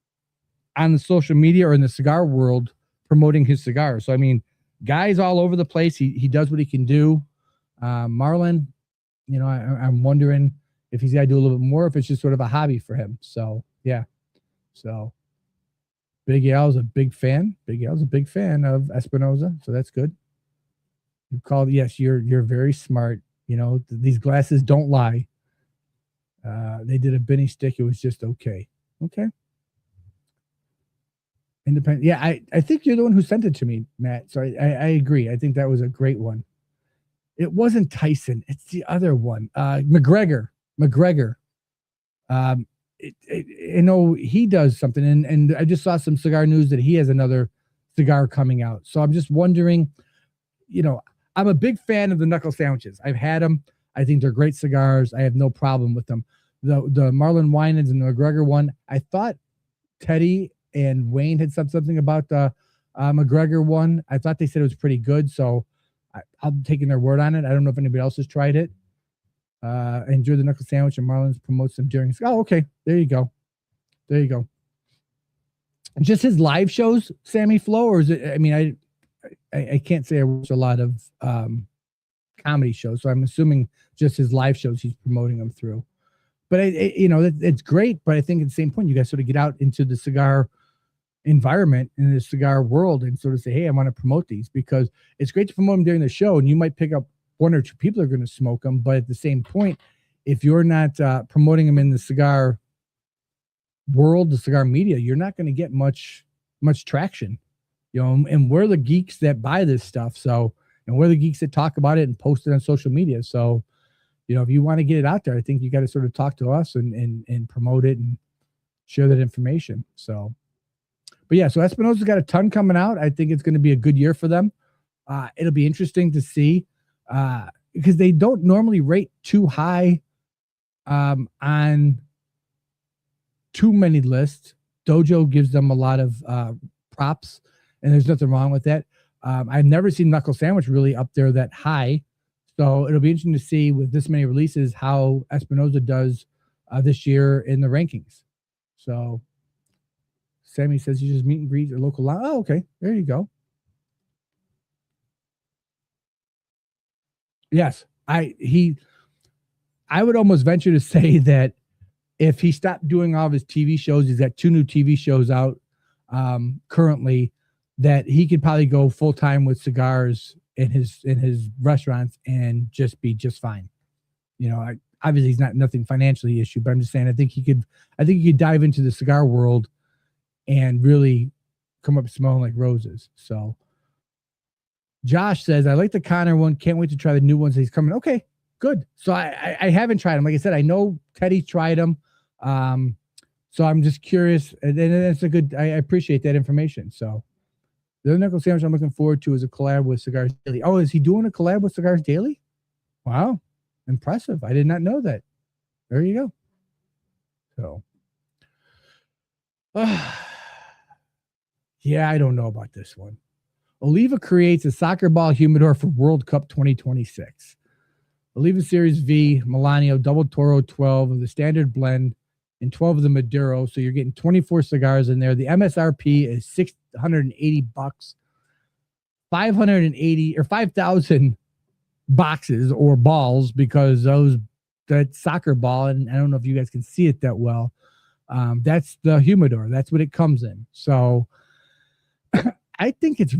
on the social media or in the cigar world promoting his cigars. So, I mean, Guy's all over the place. He does what he can do. Marlon, I'm wondering if he's got to do a little bit more, if it's just sort of a hobby for him. So, yeah. So, Big Al's a big fan. Big Al's a big fan of Espinosa, so that's good. You called, yes, you're very smart. These glasses don't lie. They did a Benny stick. It was just okay. Okay. Independent. Yeah, I think you're the one who sent it to me, Matt. So I agree. I think that was a great one. It wasn't Tyson. It's the other one. McGregor. You know, he does something. And I just saw some cigar news that he has another cigar coming out. So I'm just wondering, you know, I'm a big fan of the knuckle sandwiches. I've had them. I think they're great cigars. I have no problem with them. The Marlon Winans and the McGregor one, I thought Teddy and Wayne had said something about the McGregor one. I thought they said it was pretty good, so I'm taking their word on it. I don't know if anybody else has tried it. Enjoy the knuckle sandwich, and Marlon's promotes them during. Oh, okay. There you go. Just his live shows, Sammy Flo, or is it? I mean, I can't say I watch a lot of comedy shows, so I'm assuming just his live shows he's promoting them through. But you know, it's great. But I think at the same point, you guys sort of get out into the cigar environment in the cigar world and sort of say, hey, I want to promote these, because it's great to promote them during the show, and you might pick up one or two people are going to smoke them. But at the same point, if you're not promoting them in the cigar world, the cigar media, you're not going to get much traction, you know. And we're the geeks that buy this stuff, so, and we're the geeks that talk about it and post it on social media. So, you know, if you want to get it out there, I think you got to sort of talk to us and promote it and share that information. So, but yeah, so Espinosa's got a ton coming out. I think it's going to be a good year for them. It'll be interesting to see because they don't normally rate too high on too many lists. Dojo gives them a lot of props, and there's nothing wrong with that. I've never seen Knuckle Sandwich really up there that high. So it'll be interesting to see with this many releases how Espinosa does this year in the rankings. So Sammy says you just meet and greet your local line. Oh, okay. There you go. Yes. I would almost venture to say that if he stopped doing all of his TV shows, he's got 2 new TV shows out currently, that he could probably go full time with cigars in his restaurants and just be just fine. You know, obviously he's not nothing financially issue, but I'm just saying I think he could dive into the cigar world and really come up smelling like roses. So Josh says, I like the Connor one. Can't wait to try the new ones. He's coming. Okay, good. So I haven't tried them. Like I said, I know Teddy tried them. So I'm just curious. And that's a good, I appreciate that information. So the other knuckle sandwich I'm looking forward to is a collab with Cigars Daily. Oh, is he doing a collab with Cigars Daily? Wow. Impressive. I did not know that. There you go. So, yeah, I don't know about this one. Oliva creates a soccer ball humidor for World Cup 2026. Oliva Series V, Melanio, Double Toro 12 of the standard blend and 12 of the Maduro. So you're getting 24 cigars in there. The MSRP is $680, 580 or 5,000 boxes or balls, because that soccer ball, and I don't know if you guys can see it that well. That's the humidor. That's what it comes in. So I think it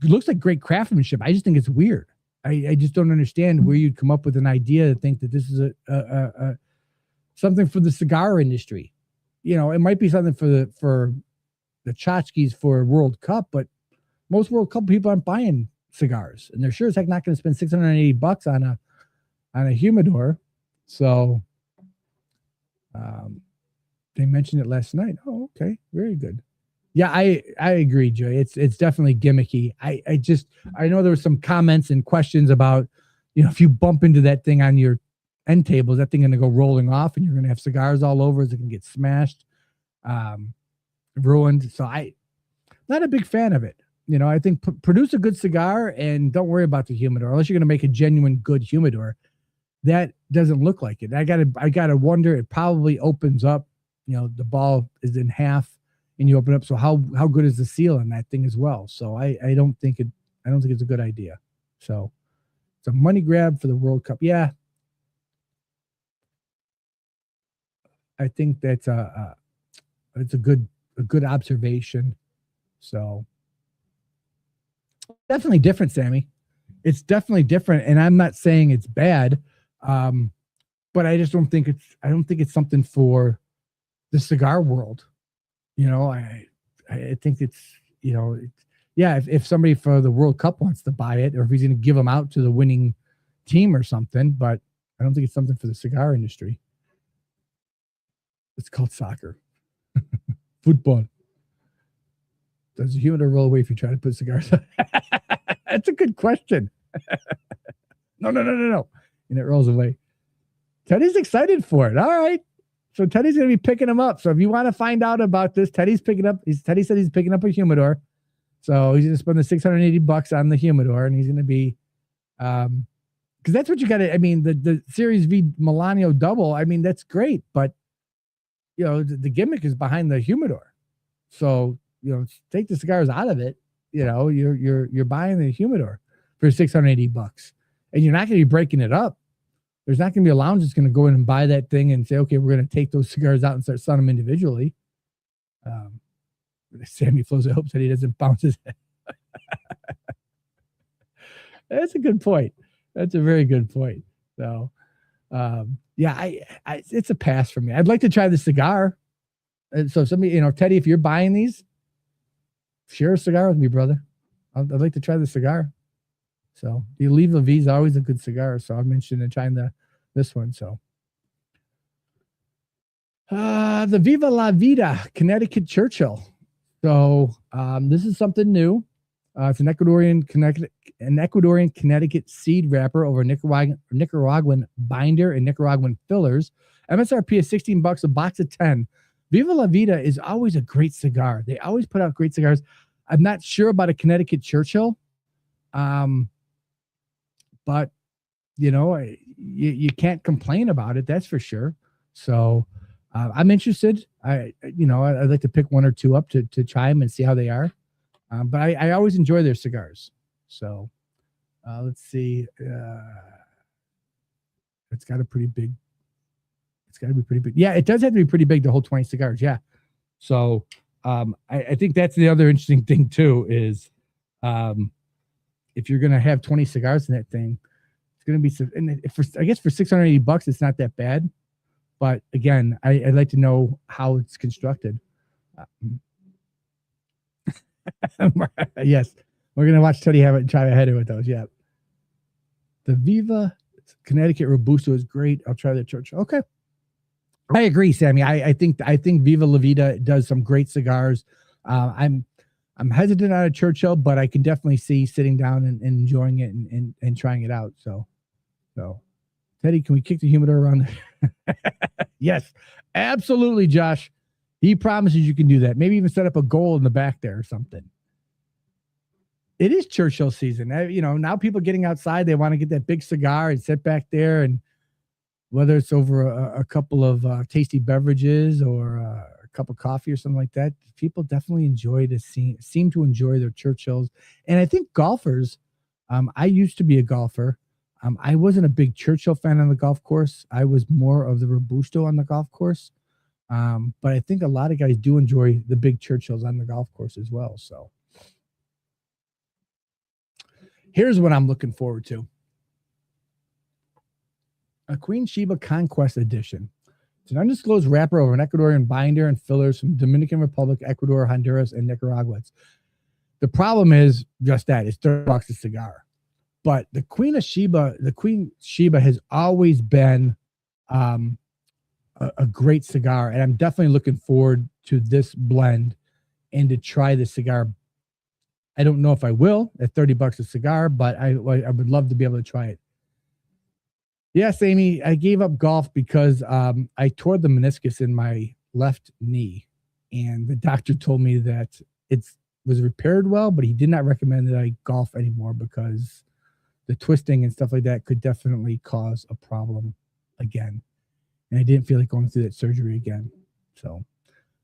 looks like great craftsmanship. I just think it's weird. I just don't understand where you'd come up with an idea to think that this is a something for the cigar industry. You know, it might be something for the tchotchkes for World Cup, but most World Cup people aren't buying cigars, and they're sure as heck not going to spend $680 on a humidor. So they mentioned it last night. Oh, okay, very good. Yeah, I agree, Joey. It's definitely gimmicky. I know there were some comments and questions about, you know, if you bump into that thing on your end table, is that thing going to go rolling off and you're going to have cigars all over? Is it going to get smashed, ruined? So not a big fan of it. You know, I think produce a good cigar and don't worry about the humidor unless you're going to make a genuine good humidor. That doesn't look like it. I gotta wonder. It probably opens up. You know, the ball is in half, and you open up. So how good is the seal on that thing as well? So I don't think it's a good idea. So it's a money grab for the World Cup. Yeah, I think that's it's a good observation. So definitely different, Sammy. It's definitely different, and I'm not saying it's bad, but I just don't think it's something for the cigar world. I think it's, if somebody for the World Cup wants to buy it, or if he's going to give them out to the winning team or something, but I don't think it's something for the cigar industry. It's called soccer. Football. Does the humidor roll away if you try to put cigars on? That's a good question. No. And it rolls away. Teddy's excited for it. All right. So Teddy's going to be picking them up. So if you want to find out about this, Teddy said he's picking up a humidor. So he's going to spend the $680 on the humidor, and he's going to be, because that's what you got to, the Series V Milano double, that's great, but the gimmick is behind the humidor. So, take the cigars out of it, you're buying the humidor for $680, and you're not going to be breaking it up. There's not going to be a lounge that's going to go in and buy that thing and say, okay, we're going to take those cigars out and start selling them individually. Sammy Flows, I hope that he doesn't bounce his head. That's a good point. That's a very good point. So, it's a pass for me. I'd like to try the cigar. And so somebody, Teddy, if you're buying these, share a cigar with me, brother. I'd like to try the cigar. So the Oliva V is always a good cigar. So I'm interested in trying this one. So the Viva La Vida Connecticut Churchill. So this is something new. It's an Ecuadorian Connecticut seed wrapper over Nicaraguan binder and Nicaraguan fillers. MSRP is $16 a box of 10. Viva La Vida is always a great cigar. They always put out great cigars. I'm not sure about a Connecticut Churchill. But you can't complain about it. That's for sure. So I'm interested. I'd like to pick one or two up to try them and see how they are. But I always enjoy their cigars. So let's see. It's got to be pretty big. Yeah, it does have to be pretty big to hold 20 cigars. Yeah. So I think that's the other interesting thing too is if you're going to have 20 cigars in that thing, it's going to be, and I guess for $680, it's not that bad. But again, I'd like to know how it's constructed. Yes, we're going to watch Teddy have it and try ahead with those. Yeah. The Viva Connecticut Robusto is great. I'll try the Churchill. Okay. I agree, Sammy. I think Viva La Vida does some great cigars. I'm hesitant on a Churchill, but I can definitely see sitting down and enjoying it and trying it out. So Teddy, can we kick the humidor around? Yes, absolutely, Josh. He promises you can do that. Maybe even set up a goal in the back there or something. It is Churchill season. Now people getting outside, they want to get that big cigar and sit back there, and whether it's over a couple of tasty beverages or a cup of coffee or something like that, people definitely seem to enjoy their Churchills. And I think golfers, I used to be a golfer. I wasn't a big Churchill fan on the golf course. I was more of the Robusto on the golf course. But I think a lot of guys do enjoy the big Churchills on the golf course as well. So here's what I'm looking forward to. A Queen Sheba Conquest Edition. It's an undisclosed wrapper over an Ecuadorian binder and fillers from Dominican Republic, Ecuador, Honduras, and Nicaragua. The problem is just that. It's $30 a cigar. But the Queen Sheba has always been a great cigar, and I'm definitely looking forward to this blend and to try the cigar. I don't know if I will at $30 a cigar, but I would love to be able to try it. Yes, Amy, I gave up golf because I tore the meniscus in my left knee, and the doctor told me that it was repaired well, but he did not recommend that I golf anymore because the twisting and stuff like that could definitely cause a problem again. And I didn't feel like going through that surgery again. So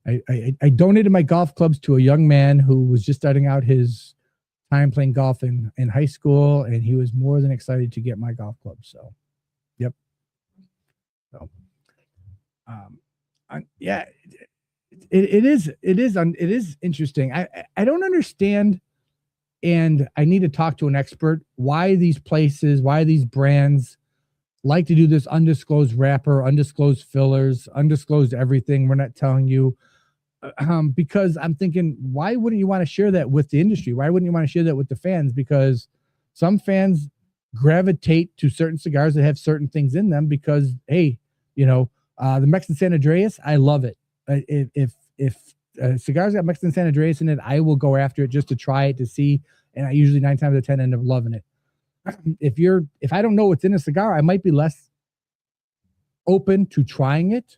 I donated my golf clubs to a young man who was just starting out his time playing golf in high school, and he was more than excited to get my golf clubs. So, yep. So, yeah, it is interesting. I don't understand. And I need to talk to an expert why these places, why these brands like to do this undisclosed wrapper, undisclosed fillers, undisclosed everything. We're not telling you. because I'm thinking, why wouldn't you want to share that with the industry? Why wouldn't you want to share that with the fans? Because some fans gravitate to certain cigars that have certain things in them because, hey, the Mexican San Andreas, I love it. If cigars got Mexican San Andreas in it, I will go after it just to try it, to see. And I usually 9 times out of 10 end up loving it. If I don't know what's in a cigar, I might be less open to trying it.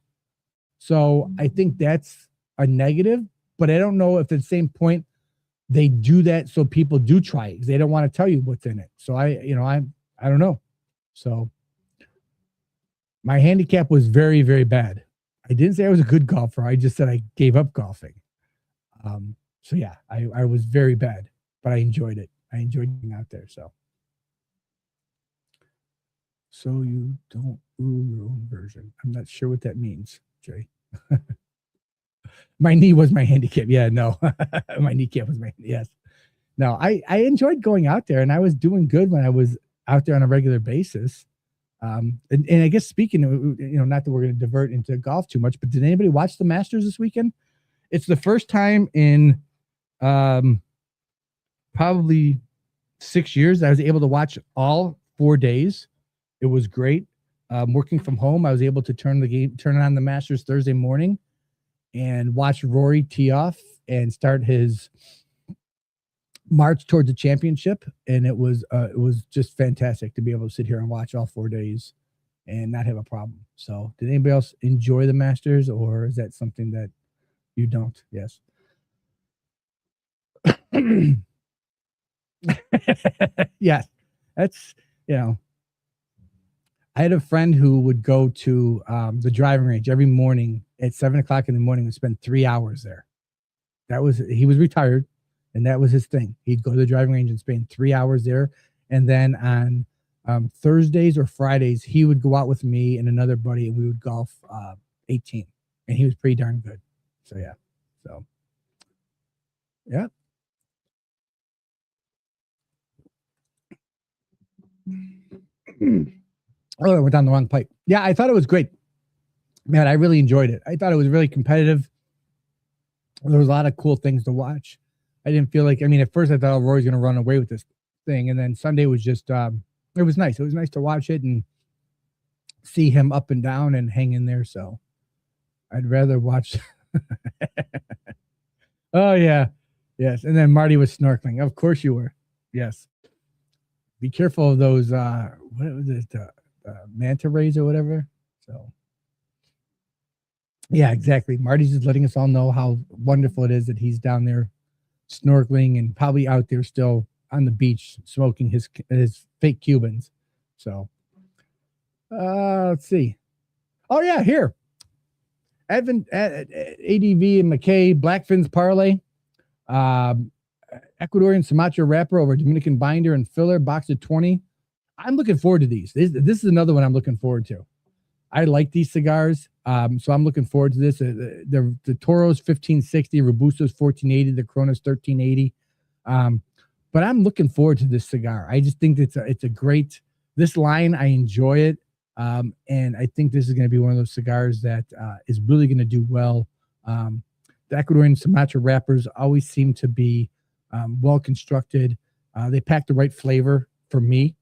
So I think that's a negative, but I don't know if at the same point they do that so people do try it because they don't want to tell you what's in it. So I don't know. So my handicap was very, very bad. I didn't say I was a good golfer. I just said I gave up golfing. So yeah, I was very bad, but I enjoyed it. I enjoyed being out there. So you don't rule your own version. I'm not sure what that means, Jay. My knee was my handicap. Yeah, no. My kneecap was yes. No, I enjoyed going out there, and I was doing good when I was out there on a regular basis. And I guess speaking of, not that we're going to divert into golf too much, but did anybody watch the Masters this weekend? It's the first time in probably 6 years that I was able to watch all 4 days. It was great. Working from home, I was able to turn on the Masters Thursday morning and watch Rory tee off and start his march towards the championship. And it was just fantastic to be able to sit here and watch all 4 days and not have a problem. So did anybody else enjoy the Masters, or is that something that you don't? Yes. Yes. That's, I had a friend who would go to the driving range every morning at 7:00 in the morning and spend 3 hours there. He was retired, and that was his thing. He'd go to the driving range and spend 3 hours there. And then on Thursdays or Fridays, he would go out with me and another buddy, and we would golf 18. And he was pretty darn good. So, yeah. So, yeah. Oh, I went down the wrong pipe. Yeah, I thought it was great. Man, I really enjoyed it. I thought it was really competitive. There was a lot of cool things to watch. I didn't feel like, at first I thought Rory's going to run away with this thing. And then Sunday was just, it was nice. It was nice to watch it and see him up and down and hang in there. So I'd rather watch. Oh, yeah. Yes. And then Marty was snorkeling. Of course you were. Yes. Be careful of those, what was it? Manta rays or whatever. So yeah, exactly. Marty's just letting us all know how wonderful it is that he's down there snorkeling and probably out there still on the beach smoking his fake Cubans. So let's see. Oh yeah, here. ADV and McKay Blackfin's parlay. Ecuadorian Sumatra wrapper over Dominican binder and filler, box of 20. I'm looking forward to these. This is another one I'm looking forward to. I like these cigars, so I'm looking forward to this. The Toro's 1560, Robusto's 1480, the Corona's 1380. But I'm looking forward to this cigar. I just think it's a great. This line, I enjoy it, and I think this is going to be one of those cigars that is really going to do well. The Ecuadorian Sumatra wrappers always seem to be well constructed. They pack the right flavor for me.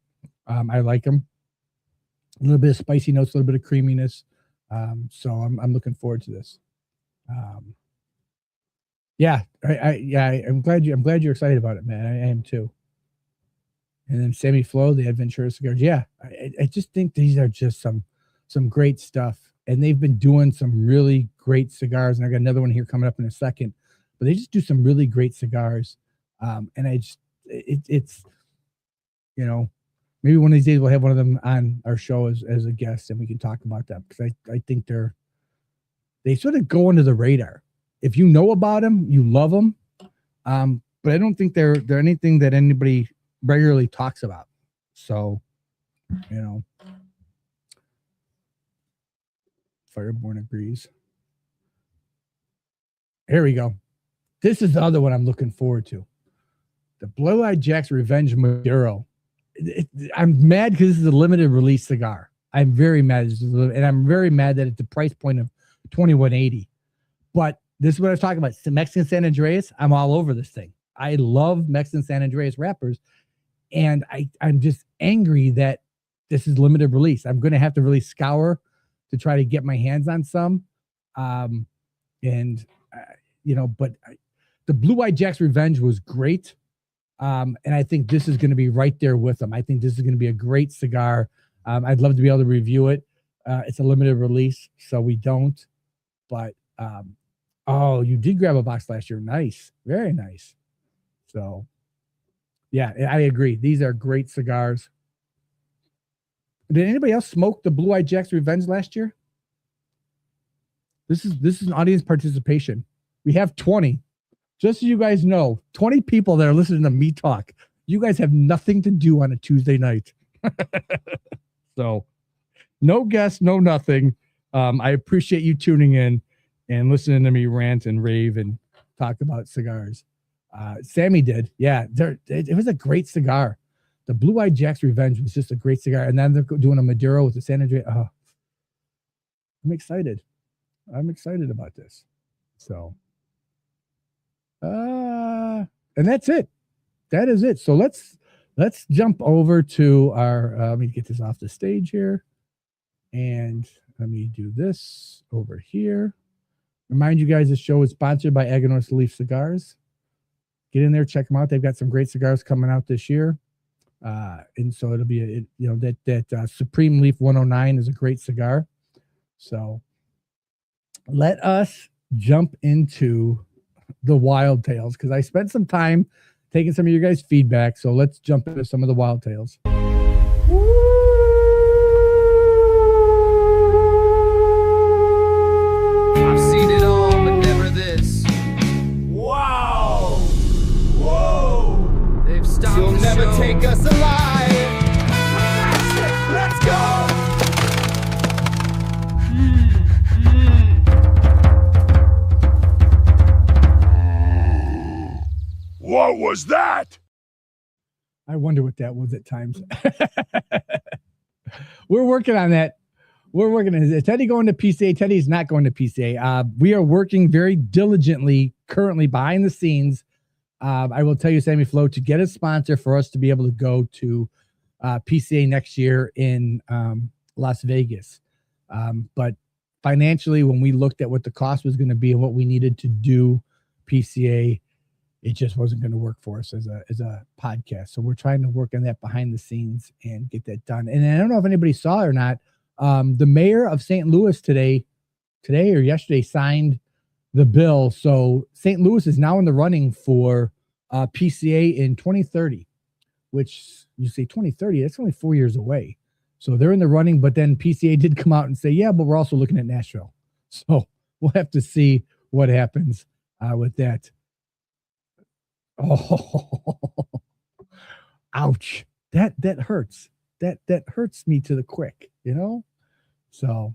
I like them. A little bit of spicy notes, a little bit of creaminess. So I'm looking forward to this. I'm glad you're excited about it, man. I am too. And then Sammy Flo, the Adventura cigars. Yeah, I just think these are just some great stuff. And they've been doing some really great cigars. And I got another one here coming up in a second. But they just do some really great cigars. And it's maybe one of these days we'll have one of them on our show as a guest, and we can talk about that, because I think they sort of go under the radar. If you know about them, you love them. But I don't think they're anything that anybody regularly talks about. So, Fireborn agrees. Here we go. This is the other one I'm looking forward to. The Blue-Eyed Jack's Revenge Maduro. I'm mad because this is a limited release cigar. I'm very mad. And I'm very mad that it's the price point of $21.80. But This is what I was talking about. Mexican San Andreas. I'm all over this thing. I love Mexican San Andreas wrappers. And I'm just angry that this is limited release. I'm going to have to really scour to try to get my hands on some. But the Blue Eyed Jack's Revenge was great. And I think this is going to be right there with them. I think this is going to be a great cigar. I'd love to be able to review it. It's a limited release, so we don't. But, you did grab a box last year. Nice. Very nice. So, yeah, I agree. These are great cigars. Did anybody else smoke the Blue Eyed Jack's Revenge last year? This is an audience participation. We have 20. Just so you guys know, 20 people that are listening to me talk. You guys have nothing to do on a Tuesday night. So, no guests, no nothing. I appreciate you tuning in and listening to me rant and rave and talk about cigars. Sammy did. Yeah, it was a great cigar. The Blue Eyed Jack's Revenge was just a great cigar. And then they're doing a Maduro with the San Andreas. Oh, I'm excited. I'm excited about this. So, and that's it. That is it. So let's jump over to our, let me get this off the stage here. And let me do this over here. Remind you guys, this show is sponsored by Aganorsa Leaf Cigars. Get in there, check them out. They've got some great cigars coming out this year. And so it'll be, that Supreme Leaf 109 is a great cigar. So let us jump into the Wild Tales, because I spent some time taking some of your guys' feedback. So let's jump into some of the Wild Tales. I've seen it all, but never this. Wow! Whoa! They've stopped You'll the never show. take us alive. Let's go! What was that? I wonder what that was at times. We're working on that. We're working on it. Is Teddy going to PCA? Teddy is not going to PCA. We are working very diligently currently behind the scenes. I will tell you, Sammy Flo, to get a sponsor for us to be able to go to PCA next year in Las Vegas. But financially, when we looked at what the cost was going to be and what we needed to do PCA, it just wasn't going to work for us as a podcast. So we're trying to work on that behind the scenes and get that done. And I don't know if anybody saw it or not. The mayor of St. Louis today or yesterday signed the bill. So St. Louis is now in the running for PCA in 2030, which you say 2030, that's only 4 years away. So they're in the running, but then PCA did come out and say, yeah, but we're also looking at Nashville. So we'll have to see what happens with that. Oh, ouch. That hurts. That hurts me to the quick, So,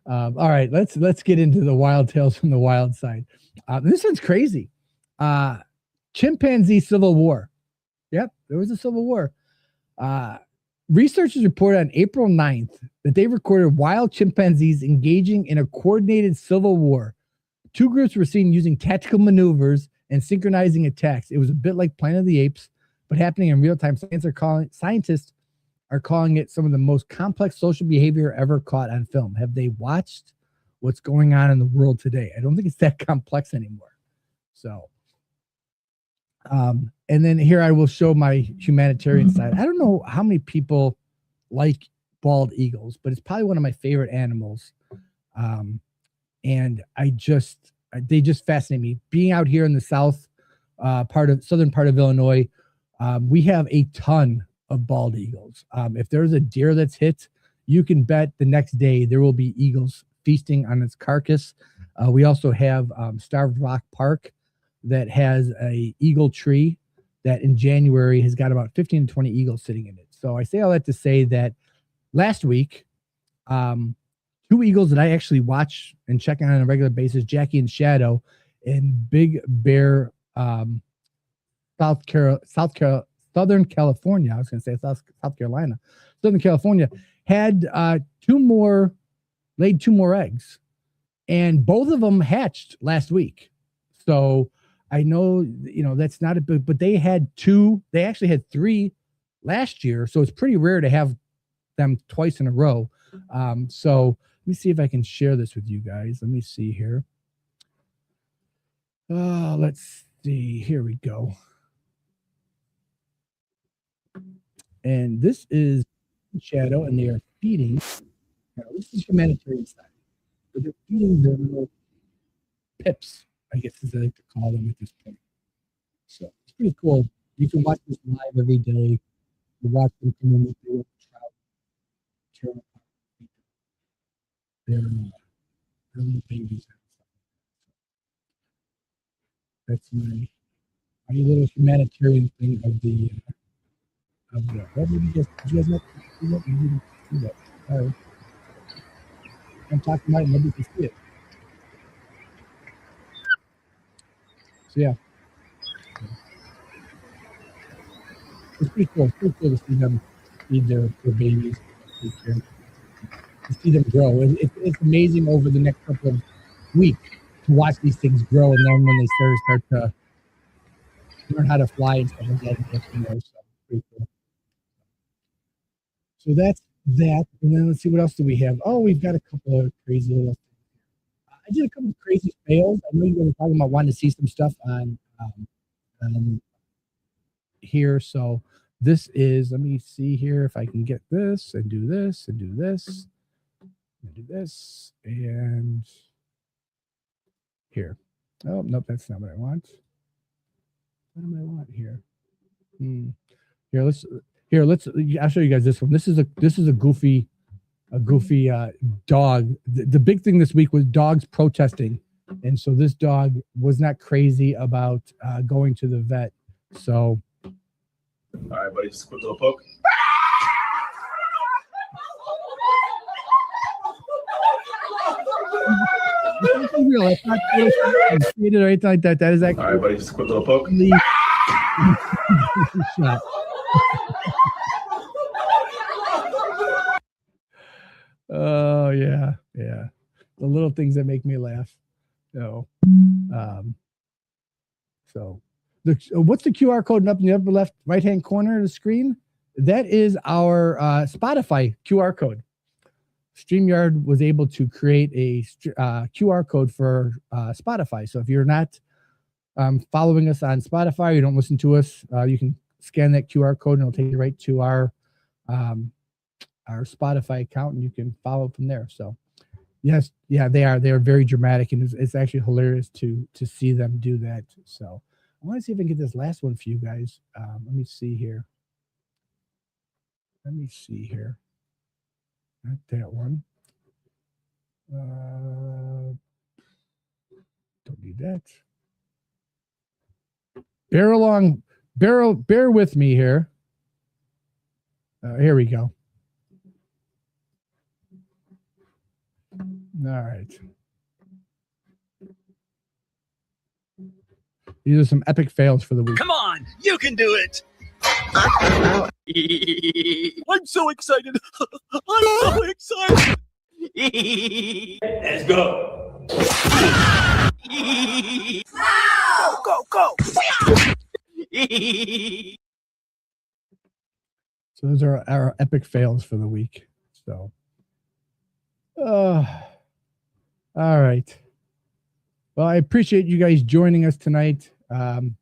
all right, let's get into the wild tales from the wild side. This one's crazy. Chimpanzee Civil War. Yep, there was a civil war. Researchers reported on April 9th that they recorded wild chimpanzees engaging in a coordinated civil war. Two groups were seen using tactical maneuvers and synchronizing attacks. It was a bit like Planet of the Apes, but happening in real time. Scientists are calling it some of the most complex social behavior ever caught on film. Have they watched what's going on in the world today? I don't think it's that complex anymore. So, and then here I will show my humanitarian side. I don't know how many people like bald eagles, but it's probably one of my favorite animals. And they just fascinate me. Being out here in the southern part of Illinois, we have a ton of bald eagles. If there's a deer that's hit, you can bet the next day there will be eagles feasting on its carcass. We also have Starved Rock Park that has a eagle tree that in January has got about 15 to 20 eagles sitting in it. So I say all that to say that last week, two eagles that I actually watch and check on a regular basis, Jackie and Shadow, in Big Bear, Southern California. I was going to say South Carolina, Southern California, had laid two more eggs. and both of them hatched last week. So I know, that's not a big, but they actually had 3 last year. So it's pretty rare to have them twice in a row. So let me see if I can share this with you guys. Let me see here. Let's see. Here we go. And this is Shadow, and they are feeding. Now, this is humanitarian side. But they're feeding their little pips, I guess is what I like to call them at this point. So it's pretty cool. You can watch this live every day. You watch them come in with their little trout, turn apart, their little babies. That's my little humanitarian thing of the. What did you guys not see that? You didn't see that. Sorry. I'm talking about it, nobody can see it. So yeah. It's pretty cool. It's pretty cool to see them feed their babies. To see them grow. It's amazing over the next couple of weeks to watch these things grow, and then when they start to learn how to fly and stuff like that, so pretty cool. So that's that. And then let's see, what else do we have? Oh, we've got a couple of crazy little things. I did a couple of crazy fails. I know you guys were talking about wanting to see some stuff on here. So this is, let me see here if I can get this and do this and do this and do this and here. Oh, nope, that's not what I want. What do I want here? I'll show you guys this one. This is a goofy dog. The big thing this week was dogs protesting. And so this dog was not crazy about going to the vet. So. All right, buddy, just a quick little poke. That's not real. That's not created or anything like that. That is actually. All right, buddy, just a quick little poke. Shot. Oh yeah. The little things that make me laugh. So what's the QR code up in the upper left right hand corner of the screen? That is our Spotify QR code. StreamYard was able to create a QR code for Spotify. So if you're not following us on Spotify, you don't listen to us, you can scan that QR code and it'll take you right to our Spotify account, and you can follow from there. So yes, they are very dramatic, and it's actually hilarious to see them do that. So I want to see if I can get this last one for you guys. Let me see here. Not that one. Don't need that. Bear with me here. Here we go. All right. These are some epic fails for the week. Come on, you can do it. I'm so excited. I'm so excited. Let's go. Go. So those are our epic fails for the week. So, all right. Well, I appreciate you guys joining us tonight. It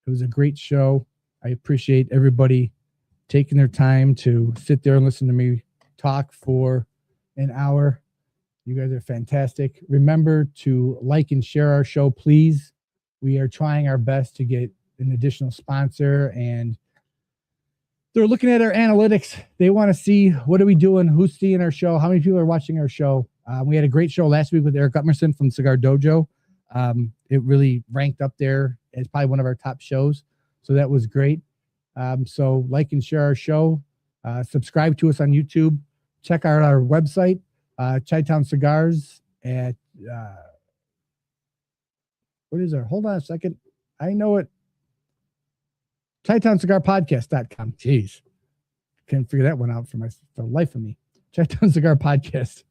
was a great show. I appreciate everybody taking their time to sit there and listen to me talk for an hour. You guys are fantastic. Remember to like and share our show, please. We are trying our best to get an additional sponsor, and they're looking at our analytics. They want to see what are we doing, who's seeing our show, how many people are watching our show. We had a great show last week with Eric Gutmerson from Cigar Dojo. It really ranked up there as probably one of our top shows. So that was great. So like and share our show. Subscribe to us on YouTube. Check out our website, Chi-Town Cigars at, what is our, hold on a second. I know it. ChitownCigarPodcast.com. Jeez. Can't figure that one out for the life of me. Chi-Town Cigar Podcast.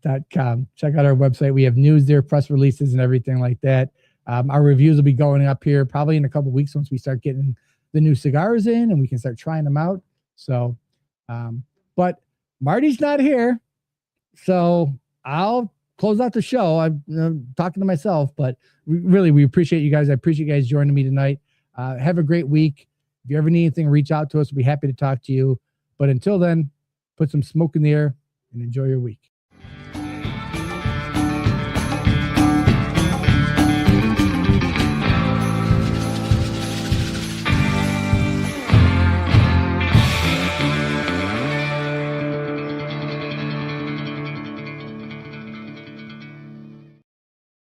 Check out our website. We have news there, press releases, and everything like that. Our reviews will be going up here probably in a couple of weeks once we start getting the new cigars in and we can start trying them out. So, but Marty's not here, so I'll close out the show. I'm talking to myself, but we appreciate you guys. I appreciate you guys joining me tonight. Have a great week. If you ever need anything, reach out to us. We'll be happy to talk to you. But until then, put some smoke in the air and enjoy your week.